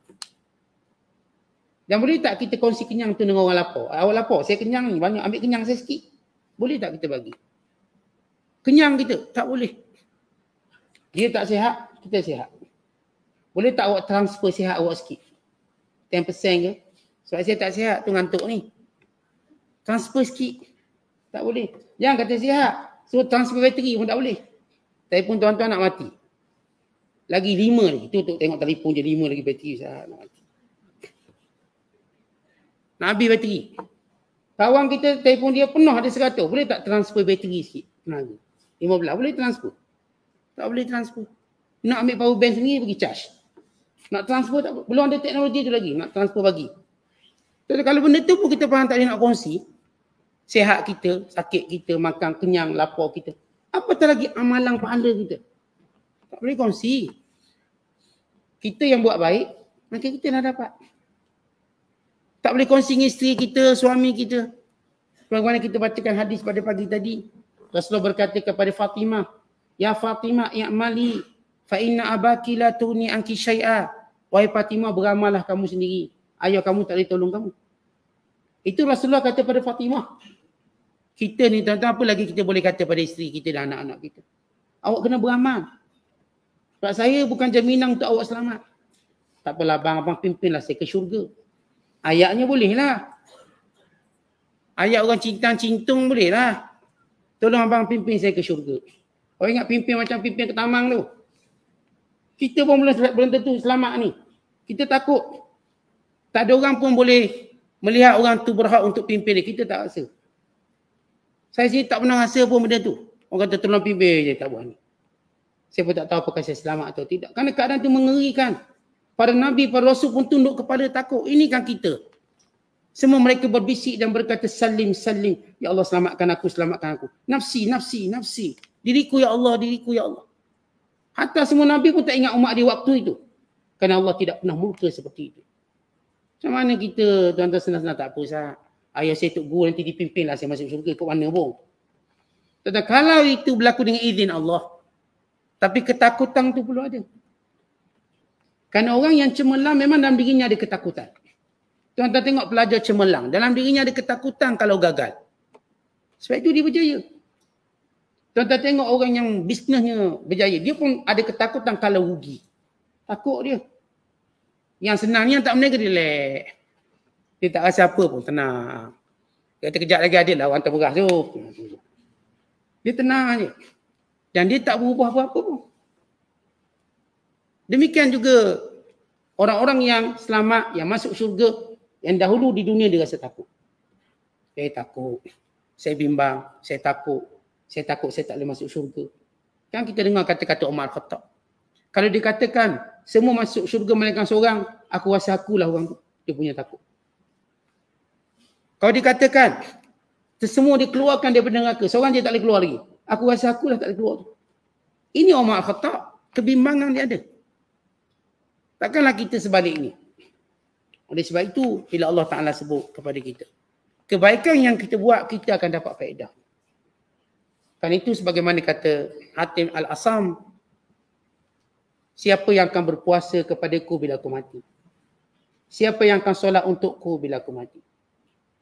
Dan boleh tak kita kongsi kenyang tu dengan orang lapar? Awak lapar, saya kenyang ni, banyak, ambil kenyang saya sikit. Boleh tak kita bagi? Kenyang kita? Tak boleh. Dia tak sihat, kita sihat. Boleh tak awak transfer sihat awak sikit? 10% ke? Sebab saya tak sihat tu, ngantuk ni. Transfer sikit. Tak boleh. Jangan kata sihat. So transfer bateri pun tak boleh. Telefon tuan-tuan nak mati. Lagi 5 lagi. Tu tengok telefon je 5 lagi bateri. Sihat nak mati. Nak habis bateri. Kawan kita telefon dia penuh ada 100. Boleh tak transfer bateri sikit? 15. Boleh transfer? Tak boleh transfer. Nak ambil power bank sendiri pergi charge. Nak transfer tak, belum ada teknologi tu lagi. Nak transfer bagi. Jadi kalau benda tu pun kita faham tak boleh nak kongsi. Sihat kita, sakit kita, makan kenyang, lapar kita. Apatah lagi amalan pahala kita. Tak boleh kongsi. Kita yang buat baik, maka kita dah dapat. Tak boleh kongsi dengan isteri kita, suami kita. Bagaimana kita bacakan hadis pada pagi tadi. Rasulullah berkata kepada Fatimah, ya Fatimah i'mali fa inna abaki la tughni anki syai'a. Wahai Fatimah, beramallah kamu sendiri. Ayah kamu tak boleh tolong kamu. Itu Rasulullah kata pada Fatimah. Kita ni tuan-tuan, apa lagi kita boleh kata pada isteri kita dan anak-anak kita? Awak kena beramal. Sebab saya bukan jaminan untuk awak selamat. Tak apalah abang pimpinlah saya ke syurga. Ayatnya bolehlah. Ayat orang cintang-cintung bolehlah. Tolong abang pimpin saya ke syurga. Orang ingat pimpin macam pimpin ke tamang tu. Kita pun belum tentu selamat ni. Kita takut. Tak ada orang pun boleh melihat orang tu berhak untuk pimpin dia. Kita tak rasa. Saya sini tak pernah rasa pun benda tu. Orang kata tolong pimpin je, tak buat ni. Saya pun tak tahu apakah saya selamat atau tidak. Kerana keadaan tu mengerikan. Para Nabi, para Rasul pun tunduk kepada takut. Ini kan kita. Semua mereka berbisik dan berkata salim, salim. Ya Allah selamatkan aku, selamatkan aku. Nafsi, nafsi, nafsi. Diriku ya Allah, diriku ya Allah. Hatta semua Nabi pun tak ingat umat di waktu itu. Kerana Allah tidak pernah murka seperti itu. Macam mana kita, tuan-tuan senang-senang tak apa sah. Ayah saya tok guru nanti dipimpinlah saya masuk syurga ke mana pun. Tetapi kalau itu berlaku dengan izin Allah. Tapi ketakutan tu perlu ada. Kerana orang yang cemerlang memang dalam dirinya ada ketakutan. Tuan-tuan tengok pelajar cemerlang. Dalam dirinya ada ketakutan kalau gagal. Sebab itu dia berjaya. Tuan-tuan tengok orang yang bisnesnya berjaya. Dia pun ada ketakutan kalau rugi. Takut dia. Yang senangnya tak berniaga dia lek. Dia tak rasa apa pun, tenang. Dia kata kejap lagi ada lah orang terberas tu. Dia tenang je. Dan dia tak berubah apa-apa pun. Demikian juga orang-orang yang selamat, yang masuk syurga, yang dahulu di dunia dia rasa takut. Saya takut, saya bimbang, saya takut saya tak boleh masuk syurga. Kan kita dengar kata-kata Umar Khattab. Kalau dikatakan semua masuk syurga melainkan seorang, aku rasa akulah orang tu. Dia punya takut. Kalau dikatakan semua dikeluarkan daripada neraka, seorang dia tak boleh keluar lagi. Aku rasa akulah tak boleh keluar tu. Ini Umar Khattab. Kebimbangan dia ada. Takkanlah kita sebalik ini. Oleh sebab itu, bila Allah Ta'ala sebut kepada kita, kebaikan yang kita buat, kita akan dapat faedah. Kan itu sebagaimana kata Hatim Al-Asam, siapa yang akan berpuasa kepadaku bila aku mati? Siapa yang akan solat untukku bila aku mati?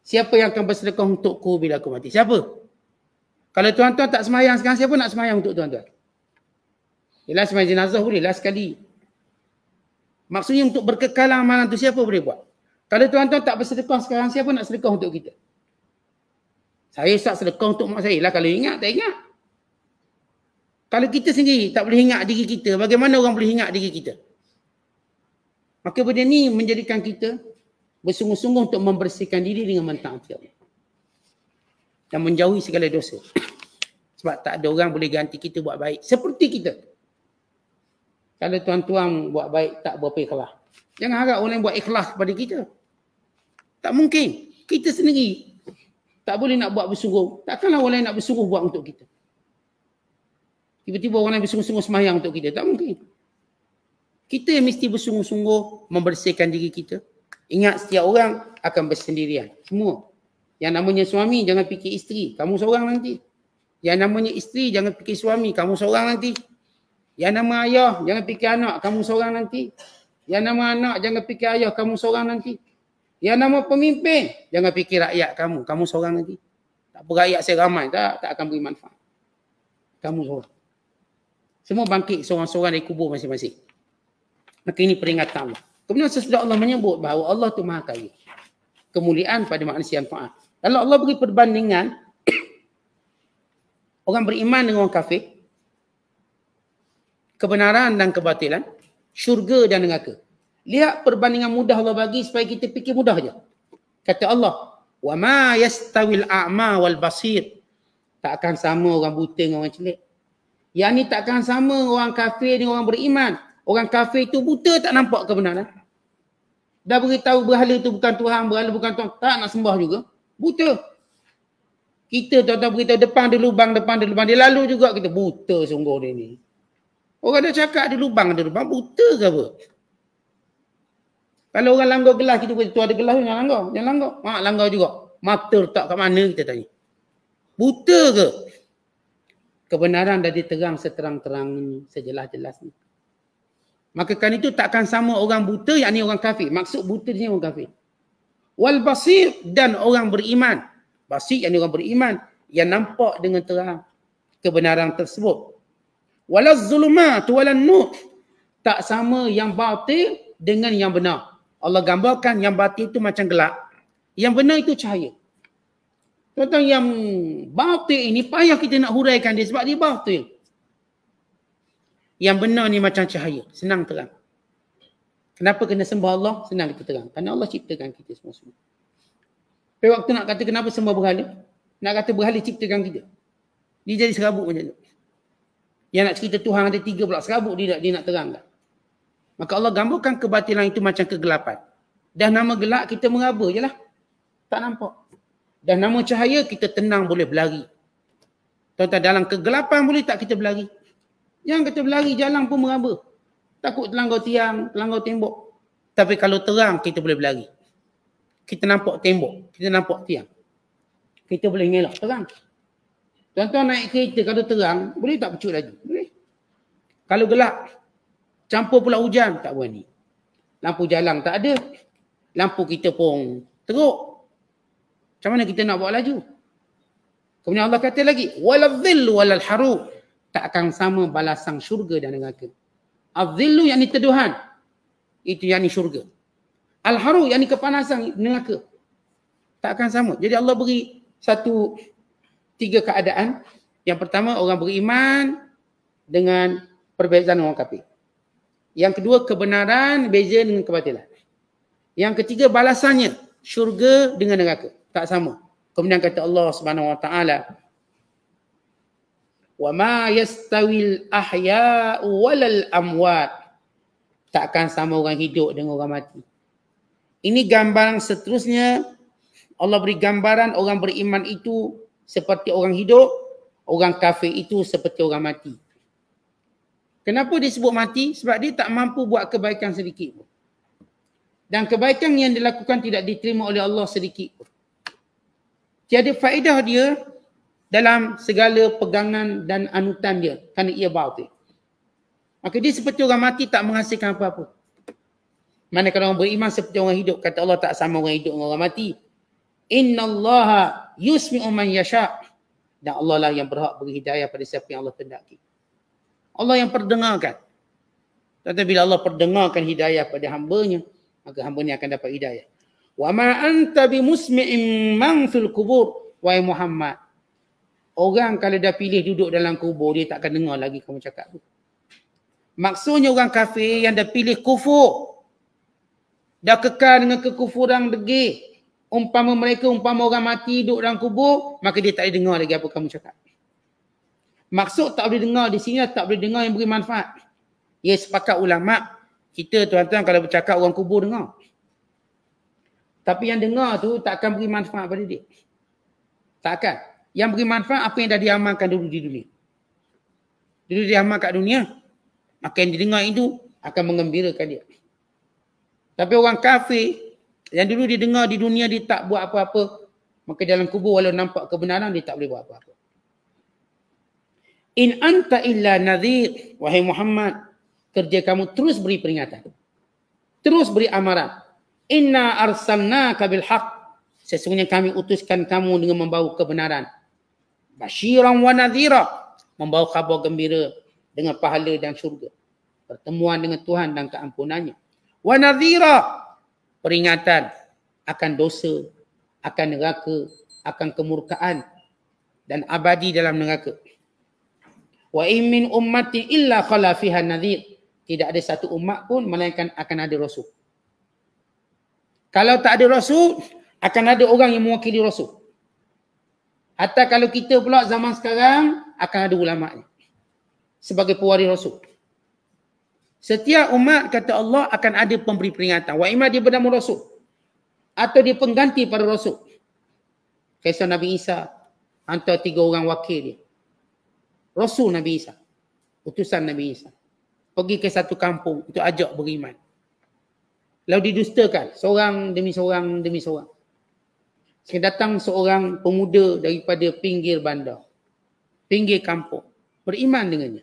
Siapa yang akan bersedekah untukku bila aku mati? Siapa? Kalau tuan-tuan tak semayang sekarang, siapa nak semayang untuk tuan-tuan? Yelah, semayang jenazah boleh lah sekali. Maksudnya untuk berkekalan amalan tu siapa boleh buat? Kalau tuan-tuan tak bersedekah sekarang, siapa nak sedekah untuk kita? Saya tak sedekah untuk mak saya lah. Kalau ingat, tak ingat. Kalau kita sendiri tak boleh ingat diri kita, bagaimana orang boleh ingat diri kita? Maka benda ni menjadikan kita bersungguh-sungguh untuk membersihkan diri dengan mentaati Allah. Dan menjauhi segala dosa. Sebab tak ada orang boleh ganti kita buat baik. Seperti kita. Kalau tuan-tuan buat baik, tak berapa ikhlas. Jangan harap orang lain buat ikhlas kepada kita. Tak mungkin. Kita sendiri tak boleh nak buat bersungguh. Takkanlah orang lain nak bersungguh buat untuk kita. Tiba-tiba orang lain bersungguh-sungguh semayang untuk kita. Tak mungkin. Kita yang mesti bersungguh-sungguh membersihkan diri kita. Ingat, setiap orang akan bersendirian. Semua. Yang namanya suami, jangan fikir isteri. Kamu seorang nanti. Yang namanya isteri, jangan fikir suami. Kamu seorang nanti. Yang nama ayah, jangan fikir anak. Kamu seorang nanti. Yang nama anak, jangan fikir ayah. Kamu seorang nanti. Yang nama pemimpin, jangan fikir rakyat kamu. Kamu seorang nanti. Tak apa, rakyat saya ramai. Tak akan beri manfaat. Kamu seorang. Semua bangkit seorang-seorang dari kubur masing-masing. Maka ini peringatan Allah. Kemudian sesudah Allah menyebut bahawa Allah itu maha kaya. Kemuliaan pada manusia yang taat. Kalau Allah beri perbandingan orang beriman dengan orang kafir, kebenaran dan kebatilan, syurga dan neraka. Lihat perbandingan mudah Allah bagi supaya kita fikir mudah je. Kata Allah, "Wa ma yastawil a'ma wal basir." Tak akan sama orang buta dengan orang celik. Yang ni tak akan sama orang kafir dengan orang beriman. Orang kafir itu buta, tak nampak kebenaran. Dah beritahu berhala itu bukan Tuhan, berhala bukan Tuhan, tak nak sembah juga. Buta. Kita tuan-tuan beritahu depan ada lubang, dia lalu juga kita buta sungguh dia ni. Orang dah cakap ada lubang, buta ke apa? Kalau orang langgar gelas, kita beritahu ada gelas, jangan langgar. Mak langgar juga. Mata letak kat mana kita tanya. Buta ke? Kebenaran dah diterang seterang-terang ni, sejelas-jelas ni. Maka kan itu takkan sama orang buta, yakni orang kafir. Maksud buta ni orang kafir. Wal basir, dan orang beriman. Basir yakni orang beriman yang nampak dengan terang kebenaran tersebut. Walaz zulumat walan nur, tak sama yang batil dengan yang benar. Allah gambarkan yang batil itu macam gelap, yang benar itu cahaya. Tuan-tuan, yang batil ini payah kita nak huraikan dia sebab dia batil. Yang benar ni macam cahaya, senang terang. Kenapa kena sembah Allah? Senang kita terang. Kerana Allah ciptakan kita semua-semua. Tapi waktu nak kata kenapa sembah berhala, nak kata berhala ciptakan kita. Dia jadi serabut macam tu. Yang nak cerita Tuhan ada 3 pula serabut dia nak terangkan. Maka Allah gambarkan kebatilan itu macam kegelapan. Dah nama gelap kita meraba je lah. Tak nampak. Dah nama cahaya kita tenang boleh berlari. Tuan-tuan, dalam kegelapan boleh tak kita berlari? Yang kita berlari jalan pun meraba. Takut terlanggar tiang, terlanggar tembok. Tapi kalau terang kita boleh berlari. Kita nampak tembok, kita nampak tiang. Kita boleh ngelak terang. Tuan-tuan naik kereta kalau terang, boleh tak pecut laju? Boleh. Kalau gelap, campur pula hujan, tak berani. Lampu jalan tak ada. Lampu kita pun teruk. Macam mana kita nak buat laju? Kemudian Allah kata lagi, "Waladzillu walal haru." Tak akan sama balasan syurga dan neraka. Az-zillu yakni teduhan. Itu yakni syurga. Al-haru yakni kepanasan neraka. Tak akan sama. Jadi Allah beri 3 keadaan. Yang pertama, orang beriman dengan perbezaan orang kafir. Yang kedua, kebenaran beza dengan kebatilan. Yang ketiga, balasannya syurga dengan neraka. Tak sama. Kemudian kata Allah Subhanahu Wa Taala, "Wa ma yastawil ahya'u walal amwat." Tak akan sama orang hidup dengan orang mati. Ini gambaran seterusnya. Allah beri gambaran orang beriman itu seperti orang hidup, orang kafir itu seperti orang mati. Kenapa disebut mati? Sebab dia tak mampu buat kebaikan sedikit pun. Dan kebaikan yang dilakukan tidak diterima oleh Allah sedikit pun. Tiada faedah dia dalam segala pegangan dan anutan dia kerana ia batil. Maka dia seperti orang mati tak menghasilkan apa-apa. Manakala orang beriman seperti orang hidup, kata Allah tak sama orang hidup dengan orang mati. Innallaha yusmi'u man yasha'. Dan Allah lah yang berhak beri hidayah pada siapa yang Allah kehendaki. Allah yang perdengarkan. Tetapi bila Allah perdengarkan hidayah pada hamba-Nya, maka hamba-Nya akan dapat hidayah. Wa ma anta bimusmi'in man fil kubur. Wahai Muhammad, orang kalau dah pilih duduk dalam kubur, dia tak akan dengar lagi kamu cakap tu. Maksudnya orang kafir yang dah pilih kufur, dah kekal dengan kekufuran degil, umpama orang mati duduk dalam kubur, maka dia tak boleh dengar lagi apa kamu cakap. Maksud tak boleh dengar di sini, tak boleh dengar yang beri manfaat. Ya, sepakat ulama, kita tuan-tuan kalau bercakap orang kubur dengar. Tapi yang dengar tu tak akan beri manfaat pada dia. Tak akan. Yang beri manfaat apa yang dah diamalkan dulu di dunia. Dulu diamal kat dunia, maka yang didengar itu akan mengembirakan dia. Tapi orang kafir yang dulu dia dengar di dunia, dia tak buat apa-apa, maka dalam kubur walau nampak kebenaran, dia tak boleh buat apa-apa. In anta illa nadhir. Wahai Muhammad, kerja kamu terus beri peringatan, terus beri amaran. Inna arsalnaka bil haqq. Sesungguhnya kami utuskan kamu dengan membawa kebenaran. Basyiran wa nadhira. Membawa khabar gembira dengan pahala dan syurga. Pertemuan dengan Tuhan dan keampunannya. Wa nadhira. Peringatan akan dosa, akan neraka, akan kemurkaan dan abadi dalam neraka. Wa in min ummati illa khala fiha nadhir. Tidak ada satu umat pun melainkan akan ada rasul. Kalau tak ada rasul, akan ada orang yang mewakili rasul. Hatta kalau kita pula zaman sekarang, akan ada ulama' sebagai pewaris rasul. Setiap umat, kata Allah, akan ada pemberi peringatan. Wa imma dia bernama rasul, atau dia pengganti pada rasul. Kisah Nabi Isa, antara 3 orang wakil dia. Rasul Nabi Isa, utusan Nabi Isa, pergi ke satu kampung untuk ajak beriman. Lalu didustakan seorang demi seorang demi seorang. Sehingga datang seorang pemuda daripada pinggir bandar, pinggir kampung, beriman dengannya.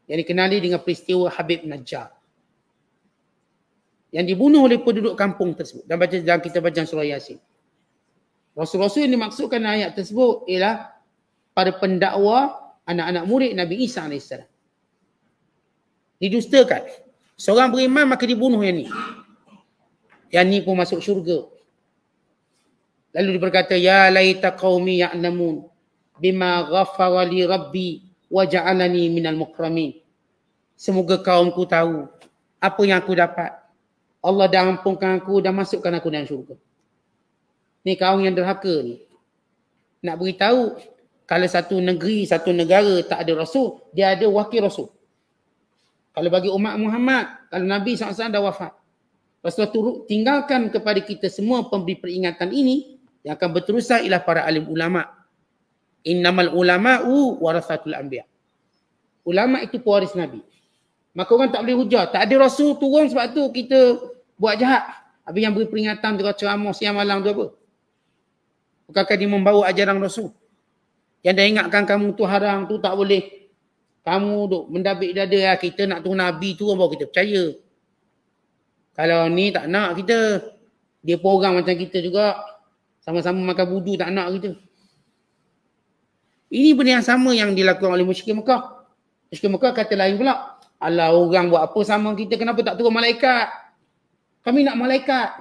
Yang dikenali dengan peristiwa Habib Najjar, yang dibunuh oleh penduduk kampung tersebut. Dan baca dalam kita baca surah Yasin. Rasul-rasul yang dimaksudkan ayat tersebut ialah para pendakwa anak-anak murid Nabi Isa AS. Didustakan. Seorang beriman maka dibunuh yang ni. Yang ni pun masuk syurga. Lalu dia berkata, ya laita qaumi ya'lamun bima ghafara li rabbi wa ja'alani minal mukramin. Semoga kaumku tahu apa yang aku dapat. Allah dah ampunkan aku, dah masukkan aku dalam syurga. Ni kaum yang derhaka ni. Nak beritahu, kalau satu negeri, satu negara tak ada rasul, dia ada wakil rasul. Kalau bagi umat Muhammad, kalau Nabi SAW dah wafat, Rasulullah tu tinggalkan kepada kita semua pemberi peringatan ini, yang akan berterusan ialah para alim ulama. Innamal ulama'u warasatul anbiya. Ulama itu pewaris Nabi. Maka orang tak boleh hujah. Tak ada rasul turun sebab tu kita buat jahat. Habis yang beri peringatan tu ceramah siang malam tu apa? Bukankah dia membawa ajaran rasul? Yang dah ingatkan kamu tu haram, tu tak boleh. Kamu duk mendabik dada, kita nak tunggu Nabi tu baru kita percaya. Kalau ni tak nak kita, dia pun orang macam kita juga. Sama-sama makan budu tak nak kita. Ini benda yang sama yang dilakukan oleh musyrikin Mekah. Musyrikin Mekah kata lain pula. Alah, orang buat apa sama kita, kenapa tak turun malaikat? Kami nak malaikat.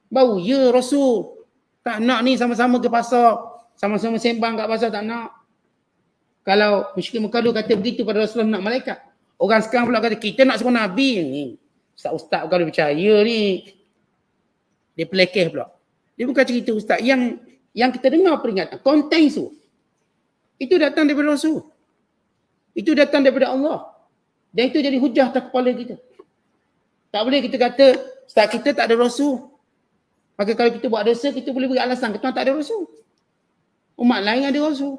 Baru ya Rasul. Tak nak ni sama-sama ke pasar. Sama-sama sembang kat pasar tak nak. Kalau musyrikin Mekah dulu kata begitu pada Rasulullah nak malaikat. Orang sekarang pula kata kita nak suruh Nabi ni. Ustaz-ustaz kalau percaya ni. Dia pelekeh pula. Dia bukan cerita ustaz. Yang kita dengar peringatan. Konteks tu. Itu datang daripada Rasul. Itu datang daripada Allah. Dan itu jadi hujah atas kepala kita. Tak boleh kita kata, ustaz kita tak ada Rasul. Maka kalau kita buat dosa, kita boleh beri alasan. Kita tak ada Rasul. Umat lain ada Rasul.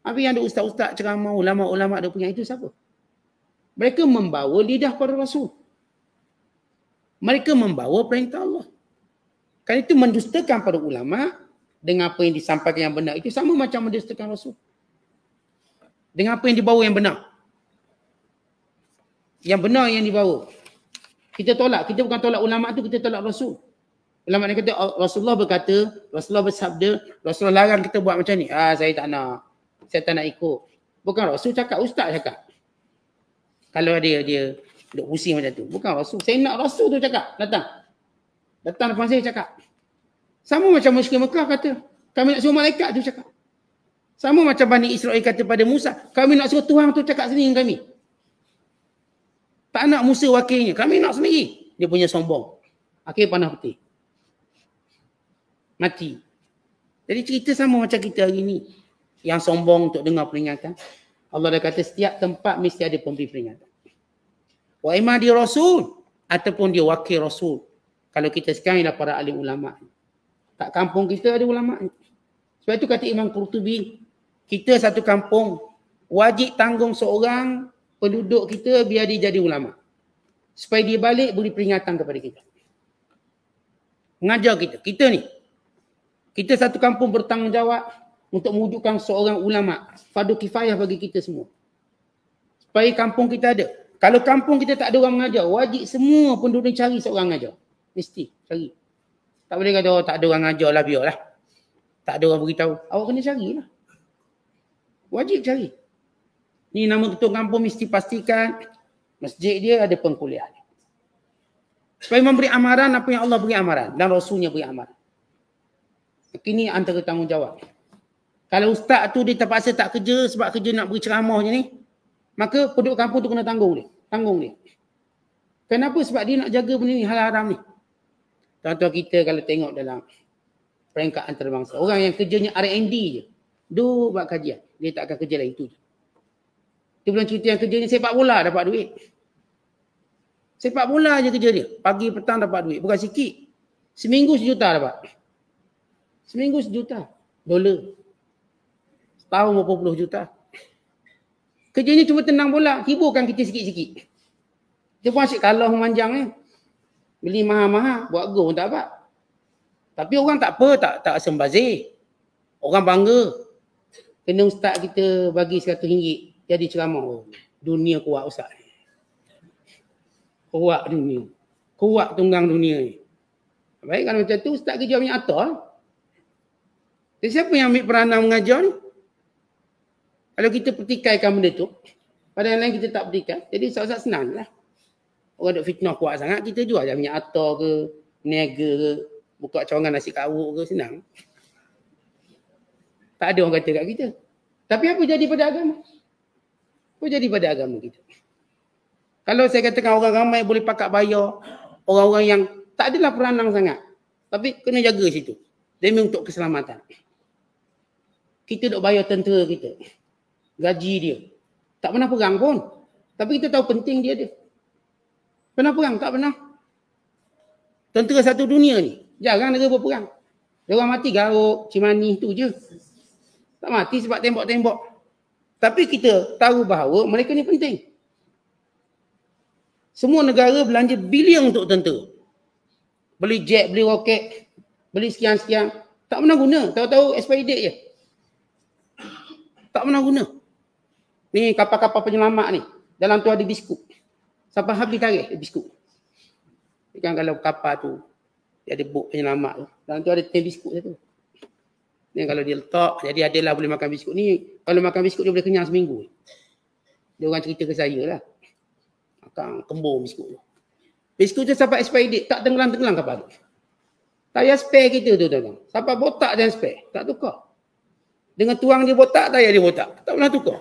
Tapi yang ada ustaz-ustaz ceramah, ulama-ulama ada punya itu siapa? Mereka membawa lidah pada Rasul. Mereka membawa perintah Allah. Kan itu mendustakan pada ulama, dengan apa yang disampaikan yang benar. Itu sama macam mendustakan Rasul. Dengan apa yang dibawa yang benar. Yang benar yang dibawa. Kita tolak. Kita bukan tolak ulama tu, kita tolak Rasul. Ulama ni kata Rasulullah berkata, Rasulullah bersabda, Rasulullah larang kita buat macam ni. Saya tak nak. Saya tak nak ikut. Bukan Rasul cakap, ustaz cakap. Kalau dia duk pusing macam tu. Bukan Rasul. Saya nak Rasul tu cakap. Datang depan saya cakap. Sama macam musyrik Mekah kata, kami nak suruh malaikat tu cakap. Sama macam Bani Israel kata pada Musa, kami nak suruh Tuhan tu cakap sendiri dengan kami. Tak nak Musa wakilnya, kami nak sendiri. Dia punya sombong. Akhir panah putih. Mati. Jadi cerita sama macam kita hari ni. Yang sombong untuk dengar peringatan. Allah dah kata setiap tempat mesti ada pemberi peringatan. Wa imma dia Rasul ataupun dia wakil Rasul. Kalau kita sekarang ialah para alim ulama. Kat kampung kita ada ulama. Sebab itu kata Imam Qurtubi, kita satu kampung wajib tanggung seorang penduduk kita biar dia jadi ulama. Supaya dia balik beri peringatan kepada kita. Mengajar kita. Kita ni. Kita satu kampung bertanggungjawab untuk mewujudkan seorang ulama. Fardu kifayah bagi kita semua. Supaya kampung kita ada. Kalau kampung kita tak ada orang mengajar, wajib semua penduduk cari seorang mengajar. Mesti cari. Tak boleh kata tak ada orang mengajar lah, biarlah. Tak ada orang beritahu. Awak kena carilah. Wajib cari. Ni nama ketua kampung mesti pastikan masjid dia ada pengkuliah. Supaya memberi amaran apa yang Allah beri amaran dan Rasulnya beri amaran. Ini antara tanggungjawab. Kalau ustaz tu dia terpaksa tak kerja sebab kerja nak beri ceramah je ni, maka penduduk kampung tu kena tanggung dia. Kenapa? Sebab dia nak jaga benda ni, hal haram ni. Tuan-tuan kita kalau tengok dalam peringkat antarabangsa, orang yang kerjanya R&D je, duduk buat kajian, dia tak akan kerja lain tu je. Dia belum cerita yang kerjanya sepak bola dapat duit. Sepak bola je kerja dia, pagi petang dapat duit, bukan sikit. Seminggu 1 juta dapat. Seminggu 1 juta dolar. Setahun berapa puluh juta. Kerjanya cuma tenang bola, hiburkan kita sikit-sikit. Dia pun asyik kalah memanjang ni. Beli mahal-mahal, buat go pun tak dapat. Tapi orang tak apa, tak asam bazir. Orang bangga. Kena ustaz kita bagi RM100 jadi ceramah. Oh, dunia kuat ustaz. Kuat dunia. Kuat tunggang dunia ni. Baik kalau macam tu, ustaz kerja punya atas. Jadi siapa yang ambil peranan mengajar ni? Kalau kita pertikaikan benda tu, pada yang lain kita tak pertikai, jadi ustaz-ustaz senang lah. Orang duk fitnah kuat sangat, kita jual je minyak atar ke, niaga ke, buka cawangan nasi kawuk ke, senang. Tak ada orang kata kat kita. Tapi apa jadi pada agama? Apa jadi pada agama kita? Kalau saya katakan orang ramai boleh pakat bayar, orang-orang yang tak adalah peranan sangat, tapi kena jaga situ. Demi untuk keselamatan. Kita duk bayar tentera kita. Gaji dia. Tak pernah perang pun. Tapi kita tahu penting dia ada. Pernah perang? Tak pernah. Tentera satu dunia ni. Jarang negara berperang. Dia orang mati garuk, Cimani tu je. Tak mati sebab tembok-tembok. Tapi kita tahu bahawa mereka ni penting. Semua negara belanja bilion untuk tentera. Beli jet, beli roket, beli sekian-sekian. Tak pernah guna. Tahu-tahu expiry date je. Tak pernah guna. Ni kapal-kapal penyelamat ni. Dalam tu ada biskut. Sampai habis tarik biskut. Kan kalau kapal tu, dia ada bot penyelamat tu. Dalam tu ada tin biskut satu. Ni kalau dia letak, jadi adalah boleh makan biskut ni. Kalau makan biskut dia boleh kenyang seminggu. Dia orang cerita ke saya lah. Makan kembung biskut tu. Biskut tu sampai expiry date, tak tenggelam-tenggelam kapal tu. Tak payah spare kita tu tuan-tuan. Sampai botak dan spare, tak tukar. Dengan tuang dia botak, tak payah dia botak. Tak pernah tukar.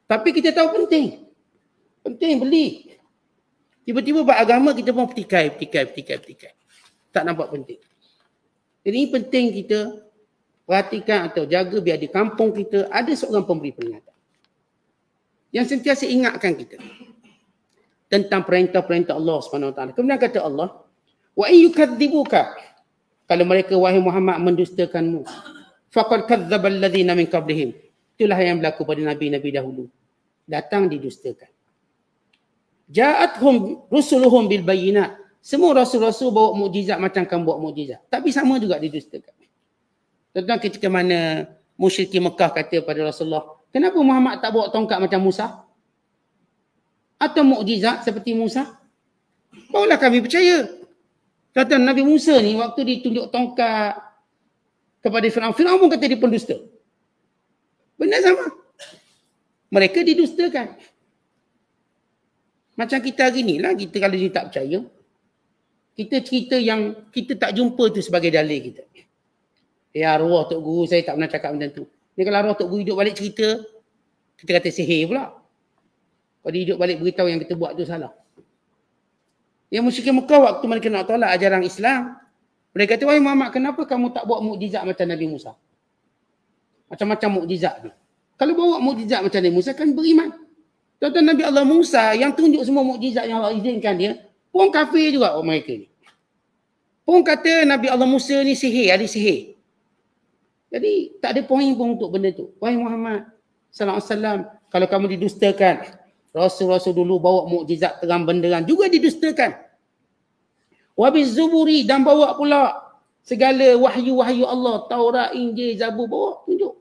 Tapi kita tahu penting. Penting beli. Tiba-tiba buat agama kita pun petikai. Tak nampak penting. Jadi ini penting kita perhatikan atau jaga biar di kampung kita ada seorang pemberi peringatan. Yang sentiasa ingatkan kita tentang perintah-perintah Allah SWT. Kemudian kata Allah, wa in yukadzibuka, kalau mereka wahai Muhammad mendustakanmu, faqad kadzdzaba alladhina min qablihim. Itulah yang berlaku pada nabi-nabi dahulu. Datang didustakan. Ja'athum rusuluhum bil bayyinat. Semua rasul-rasul bawa mukjizat macam kamu bawa mukjizat. Tapi sama juga didustakan. Tuan-tuan, ketika mana musyrikin Mekah kata pada Rasulullah, kenapa Muhammad tak bawa tongkat macam Musa? Atau mukjizat seperti Musa? Barulah kami percaya. Kata Nabi Musa ni waktu ditunjuk tongkat kepada Firaun, Firaun pun kata dia pendusta. Benar sama. Mereka didustakan. Macam kita hari ni lah, kita kalau dia tak percaya, kita cerita yang kita tak jumpa tu sebagai dalil kita. Ya, arwah Tok Guru saya tak pernah cakap macam tu. Ni kalau arwah Tok Guru hidup balik cerita, kita kata sihir pula. Kalau dia hidup balik beritahu yang kita buat tu salah. Yang musyrikin Mekah waktu mereka nak tolak ajaran Islam, mereka kata, wahai Muhammad, kenapa kamu tak bawa mukjizat macam Nabi Musa? Macam-macam mukjizat ni. Kalau bawa mukjizat macam Nabi Musa, kan beriman. Tuan-tuan, Nabi Allah Musa yang tunjuk semua mukjizat yang Allah izinkan dia, pun kafir juga orang mereka ni. Pun kata Nabi Allah Musa ni sihir, ada sihir. Jadi tak ada poin pun untuk benda tu. Wahai Muhammad sallallahu alaihi wasallam, kalau kamu didustakan, Rasul-Rasul dulu bawa mukjizat terang benderang juga didustakan. Wabiz Zuburi, dan bawa pula segala wahyu-wahyu Allah, Taurat, Injil, Zabur, bawa tunjuk.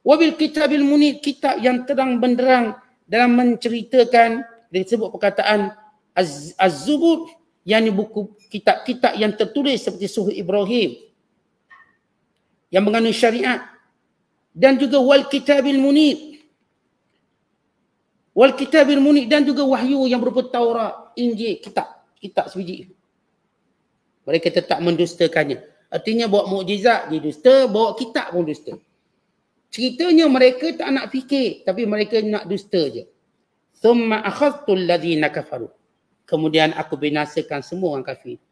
Wabil Kitabil Munir, kitab yang terang benderang dalam menceritakan, disebut perkataan Az-Zubur, yang buku kitab-kitab yang tertulis seperti Suhuf Ibrahim yang mengandung syariat, dan juga Wal Kitabil Munir. Wal Kitabil Munir, dan juga wahyu yang berupa Taurat, Injil, kitab sebiji. Mereka tetap mendustakannya. Artinya bawa mukjizat dia dusta, bawa kitab pun dusta. Ceritanya mereka tak nak fikir, tapi mereka nak dusta je. Thumma akhadhtul ladzina kafaru. Kemudian aku binasakan semua orang kafir.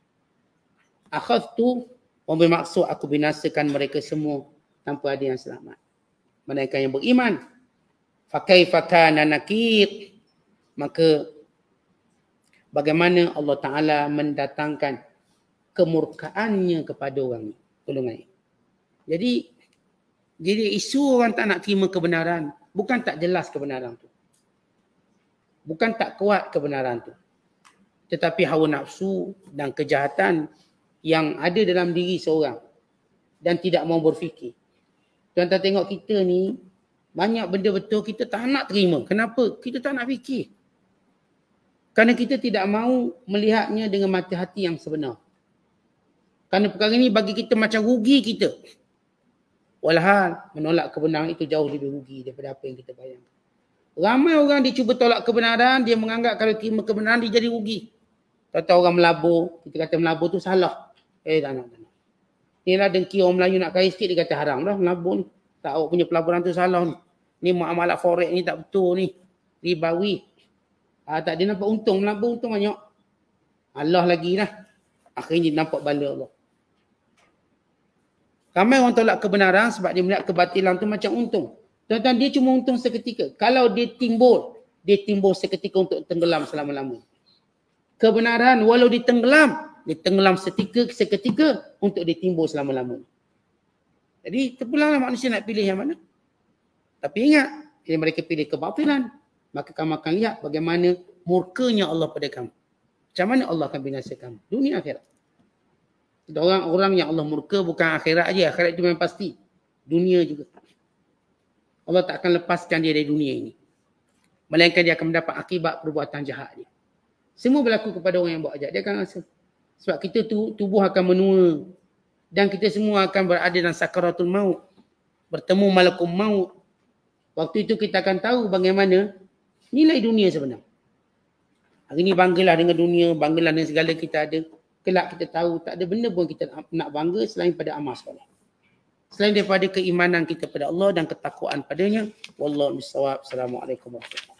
Akhadhtu bermaksud aku binasakan mereka semua tanpa ada yang selamat. Mereka yang beriman. Fakaifa kana nakir. Maka bagaimana Allah Ta'ala mendatangkan kemurkaannya kepada orang ni. Golongan ni. Jadi isu orang tak nak terima kebenaran, bukan tak jelas kebenaran tu. Bukan tak kuat kebenaran tu. Tetapi hawa nafsu dan kejahatan yang ada dalam diri seorang dan tidak mau berfikir. Tuan-tuan tengok kita ni, banyak benda betul kita tak nak terima. Kenapa? Kita tak nak fikir. Kerana kita tidak mahu melihatnya dengan mata hati yang sebenar. Kerana perkara ini bagi kita macam rugi kita. Walhal menolak kebenaran itu jauh lebih rugi daripada apa yang kita bayangkan. Ramai orang dia cuba tolak kebenaran, dia menganggap kalau terima kebenaran dia jadi rugi. Tahu-tahu orang melabur, kita kata melabur tu salah. Tak nak. Inilah dengki orang Melayu nak kaya sikit, dia kata haram dah melabur ni. Tak, awak punya pelaburan tu salah ni. Ni muamalah forex ni tak betul ni. Ribawi. Tak dia nampak untung, melabur untung banyak. Allah lagi lah. Akhirnya dia nampak bala Allah. Ramai orang tolak kebenaran sebab dia melihat kebatilan tu macam untung. Tuan-tuan, dia cuma untung seketika. Kalau dia timbul seketika untuk tenggelam selama-lamanya. Kebenaran walau ditenggelam seketika untuk ditimbul selama-lamanya. Jadi terpulanglah manusia nak pilih yang mana. Tapi ingat, bila mereka pilih kebatilan, maka kamu akan lihat bagaimana murkanya Allah pada kamu. Macam mana Allah akan binasakan dunia akhirat. Orang-orang yang Allah murka bukan akhirat aja, akhirat itu memang pasti. Dunia juga. Allah tak akan lepaskan dia dari dunia ini. Melainkan dia akan mendapat akibat perbuatan jahat dia. Semua berlaku kepada orang yang buat jahat. Dia akan rasa. Sebab kita tubuh akan menua. Dan kita semua akan berada dalam sakaratul maut. Bertemu malakul maut. Waktu itu kita akan tahu bagaimana nilai dunia sebenar. Hari ini banggalah dengan dunia, banggalah dengan segala kita ada. Kelak kita tahu tak ada benda pun kita nak bangga selain pada amal soleh. Selain daripada keimanan kita pada Allah dan ketakwaan padanya. Wallahu a'lam bishawab. Assalamualaikum warahmatullahi wabarakatuh.